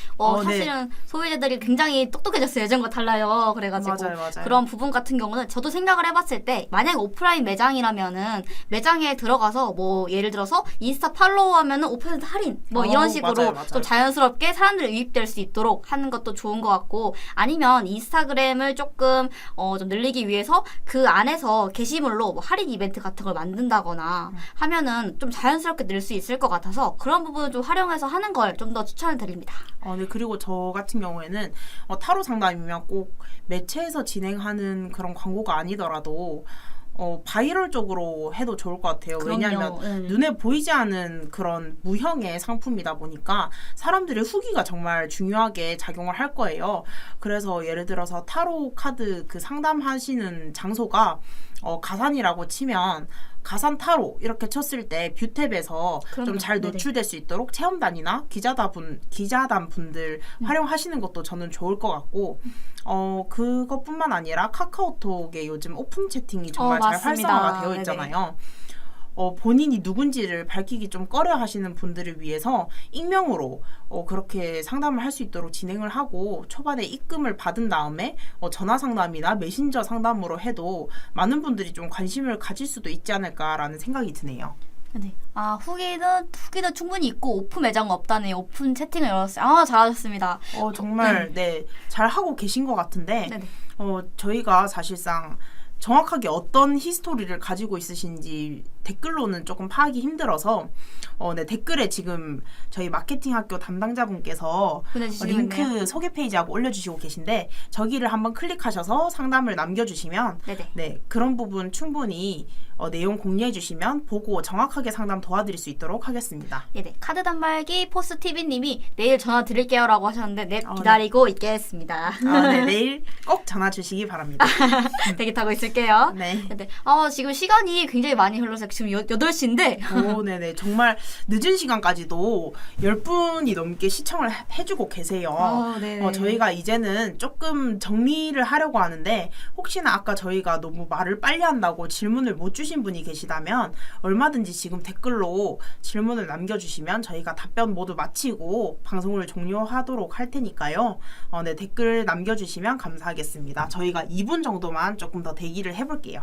사실은 네. 소비자들이 굉장히 똑똑해졌어요. 예전과 달라요. 그래가지고 맞아요. 그런 부분 같은 경우는 저도 생각을 해봤을 때 만약에 오프라인 매장이라면은 매장에 들어가서 뭐 예를 들어서 인스타 팔로우하면은 5% 할인 뭐 이런 식으로 맞아요. 좀 자연스럽게 사람들이 유입될 수 있도록 하는 것도 좋은 것 같고 아니면 인스타그램을 조금 좀 늘리기 위해서 그 안에서 게시물로 뭐 할인 이벤트 같은 걸 만든다거나 하면은 좀 자연스럽게 늘 수 있을 것 같아서 그런 부분을 좀 활용해서 하는 걸 좀 더 추천을 드립니다. 네, 그리고 저 같은 경우에는 타로 상담이면 꼭 매체에서 진행하는 그런 광고가 아니더라도 바이럴적으로 해도 좋을 것 같아요. 그럼요. 왜냐하면 눈에 보이지 않은 그런 무형의 상품이다 보니까 사람들의 후기가 정말 중요하게 작용을 할 거예요. 그래서 예를 들어서 타로 카드 그 상담하시는 장소가 가산이라고 치면 가산 타로 이렇게 쳤을 때 뷰탭에서 좀 잘 노출될 수 있도록 체험단이나 기자단 분들 활용하시는 것도 저는 좋을 것 같고 그것뿐만 아니라 카카오톡에 요즘 오픈 채팅이 정말 잘 맞습니다. 활성화가 되어 있잖아요. 본인이 누군지를 밝히기 좀 꺼려 하시는 분들을 위해서 익명으로 그렇게 상담을 할 수 있도록 진행을 하고 초반에 입금을 받은 다음에 전화 상담이나 메신저 상담으로 해도 많은 분들이 좀 관심을 가질 수도 있지 않을까라는 생각이 드네요. 네. 후기는 충분히 있고 오픈 매장은 없다네요. 오픈 채팅을 열었어요. 잘하셨습니다. 정말 네, 잘 하고 계신 것 같은데 네네. 저희가 사실상 정확하게 어떤 히스토리를 가지고 있으신지 댓글로는 조금 파악이 힘들어서 네, 댓글에 지금 저희 마케팅 학교 담당자분께서 보내주시고 링크 있네요. 소개 페이지하고 올려주시고 계신데 저기를 한번 클릭하셔서 상담을 남겨주시면 네네. 네, 그런 부분 충분히 내용 공유해 주시면 보고 정확하게 상담 도와드릴 수 있도록 하겠습니다. 네네. 카드 단말기 포스 TV님이 내일 전화 드릴게요라고 하셨는데 네, 네. 기다리고 있겠습니다. 네, 내일 꼭 전화 주시기 바랍니다. 대기 타고 있을게요. 드릴게요. 네. 네. 지금 시간이 굉장히 많이 흘러서 지금 8시인데 오, 네네. 정말 늦은 시간까지도 10분이 넘게 시청을 해주고 계세요. 네네. 저희가 이제는 조금 정리를 하려고 하는데 혹시나 아까 저희가 너무 말을 빨리 한다고 질문을 못 주신 분이 계시다면 얼마든지 지금 댓글로 질문을 남겨주시면 저희가 답변 모두 마치고 방송을 종료하도록 할 테니까요. 네, 댓글 남겨주시면 감사하겠습니다. 저희가 2분 정도만 조금 더 대기를 해볼게요.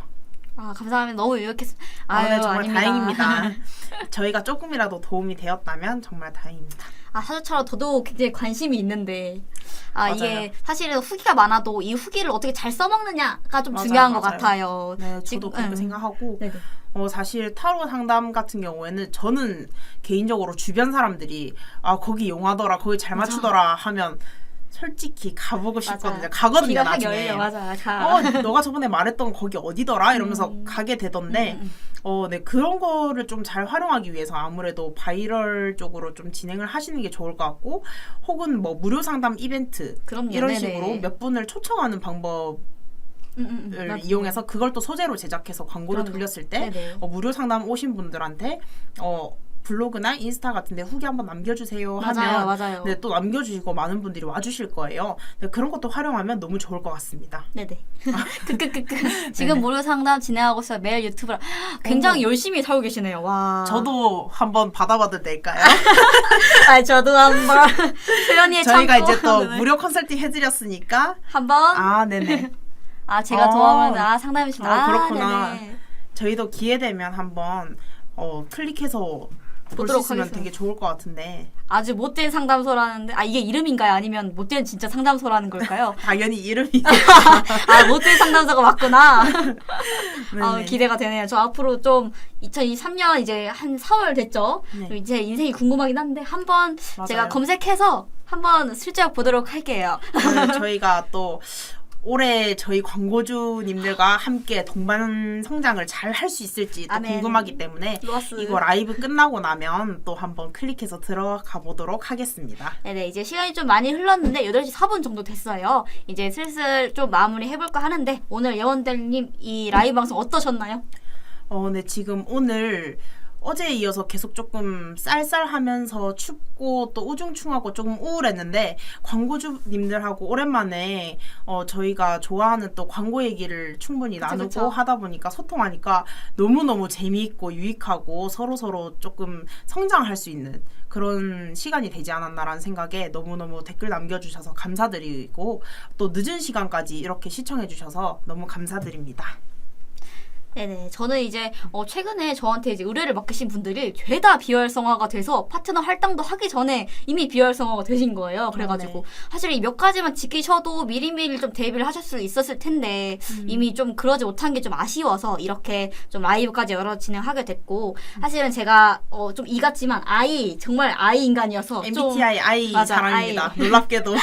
감사합니다. 너무 유익했습니다. 네, 정말 아닙니다. 다행입니다. 저희가 조금이라도 도움이 되었다면 정말 다행입니다. 사주처럼 저도 굉장히 관심이 있는데 맞아요. 이게 사실은 후기가 많아도 이 후기를 어떻게 잘 써먹느냐가 좀 맞아요, 중요한 것 맞아요. 같아요. 네, 저도 그렇게 생각하고 네네. 사실 타로 상담 같은 경우에는 저는 개인적으로 주변 사람들이 거기 용하더라, 거기 잘 맞추더라 하면 솔직히 가보고 싶거든요. 가거든요, 귀가 확 나중에. 열려. 맞아. 너가 저번에 말했던 거기 어디더라? 이러면서 가게 되던데 네, 그런 거를 좀 잘 활용하기 위해서 아무래도 바이럴 쪽으로 좀 진행을 하시는 게 좋을 것 같고, 혹은 뭐 무료 상담 이벤트 그럼요. 이런 네네. 식으로 몇 분을 초청하는 방법 을 이용해서 그걸 또 소재로 제작해서 광고를 그럼요. 돌렸을 때 네네. 무료 상담 오신 분들한테 블로그나 인스타 같은데 후기 한번 남겨주세요 하면 맞아요. 네, 또 남겨주시고 많은 분들이 와주실 거예요. 네, 그런 것도 활용하면 너무 좋을 것 같습니다. 네네. 지금 네네. 무료 상담 진행하고 있어요. 매일 유튜브를 굉장히 열심히 살고 계시네요. 와. 저도 한번 받아봐도 될까요? 저도 한번 소연이의 저희가 참고. 이제 또 네네. 무료 컨설팅 해드렸으니까 한번 네네. 제가 도와면 상담해주시면 그렇구나. 네네. 저희도 기회 되면 한번 클릭해서 볼 수 보도록 있으면 하겠습니다. 되게 좋을 것 같은데 아주 못된 상담소라는데 이게 이름인가요? 아니면 못된 진짜 상담소라는 걸까요? 당연히 이름이 못된 상담소가 맞구나. 네네. 기대가 되네요. 저 앞으로 좀 2023년 이제 한 4월 됐죠? 네. 이제 인생이 궁금하긴 한데 한번 맞아요. 제가 검색해서 한번 슬쩍 보도록 할게요. 오늘 저희가 또 올해 저희 광고주님들과 함께 동반 성장을 잘 할 수 있을지 또 아멘. 궁금하기 때문에 로아스. 이거 라이브 끝나고 나면 또 한번 클릭해서 들어가 보도록 하겠습니다. 네네, 이제 시간이 좀 많이 흘렀는데 8시 4분 정도 됐어요. 이제 슬슬 좀 마무리 해볼까 하는데 오늘 예원대님 이 라이브 방송 어떠셨나요? 네, 지금 오늘 어제에 이어서 계속 조금 쌀쌀하면서 춥고 또 우중충하고 조금 우울했는데 광고주님들하고 오랜만에 저희가 좋아하는 또 광고 얘기를 충분히 나누고 그쵸. 하다 보니까 소통하니까 너무너무 재미있고 유익하고 서로서로 조금 성장할 수 있는 그런 시간이 되지 않았나라는 생각에 너무너무 댓글 남겨주셔서 감사드리고 또 늦은 시간까지 이렇게 시청해주셔서 너무 감사드립니다. 네네. 저는 이제 최근에 저한테 이제 의뢰를 맡기신 분들이 죄다 비활성화가 돼서 파트너 할당도 하기 전에 이미 비활성화가 되신 거예요. 그래가지고 사실 이 몇 가지만 지키셔도 미리미리 좀 대비를 하실 수 있었을 텐데 이미 좀 그러지 못한 게 좀 아쉬워서 이렇게 좀 라이브까지 여러 진행하게 됐고 사실은 제가 좀 이 같지만 정말 아이 인간이어서 MBTI I 맞아, 사람입니다. I. 놀랍게도.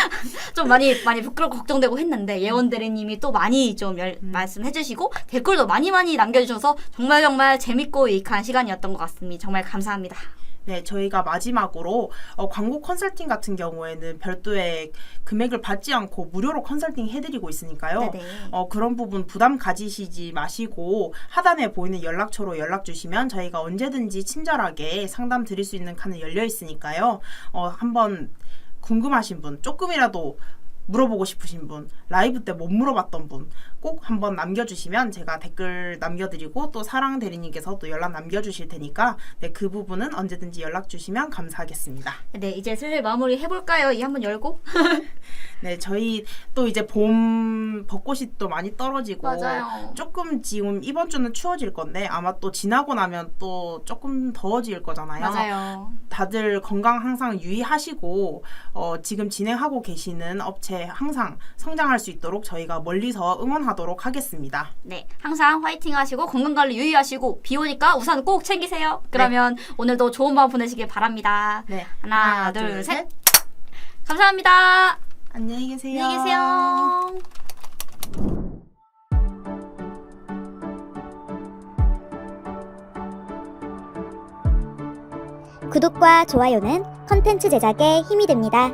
좀 많이 부끄럽고 걱정되고 했는데 예원 대리님이 또 많이 좀 말씀해주시고 댓글도 많이 남겨주셔서 정말 재밌고 유익한 시간이었던 것 같습니다. 정말 감사합니다. 네, 저희가 마지막으로 광고 컨설팅 같은 경우에는 별도의 금액을 받지 않고 무료로 컨설팅 해드리고 있으니까요. 네네. 그런 부분 부담 가지시지 마시고 하단에 보이는 연락처로 연락 주시면 저희가 언제든지 친절하게 상담 드릴 수 있는 칸은 열려 있으니까요. 한번 궁금하신 분, 조금이라도 물어보고 싶으신 분, 라이브 때 못 물어봤던 분 꼭 한번 남겨주시면 제가 댓글 남겨드리고 또 사랑 대리님께서 또 연락 남겨주실 테니까 네, 그 부분은 언제든지 연락 주시면 감사하겠습니다. 네, 이제 슬슬 마무리 해볼까요? 이 한번 열고. 네, 저희 또 이제 봄 벚꽃이 또 많이 떨어지고 맞아요. 조금 지금 이번 주는 추워질 건데 아마 또 지나고 나면 또 조금 더워질 거잖아요. 맞아요. 다들 건강 항상 유의하시고 지금 진행하고 계시는 업체 항상 성장할 수 있도록 저희가 멀리서 응원하도록 하겠습니다. 네, 항상 화이팅 하시고 건강관리 유의하시고 비 오니까 우산 꼭 챙기세요. 그러면 오늘도 좋은 밤 보내시길 바랍니다. 네, 하나, 둘, 셋. 감사합니다. 안녕히 계세요. 안녕히 계세요. 구독과 좋아요는 컨텐츠 제작에 힘이 됩니다.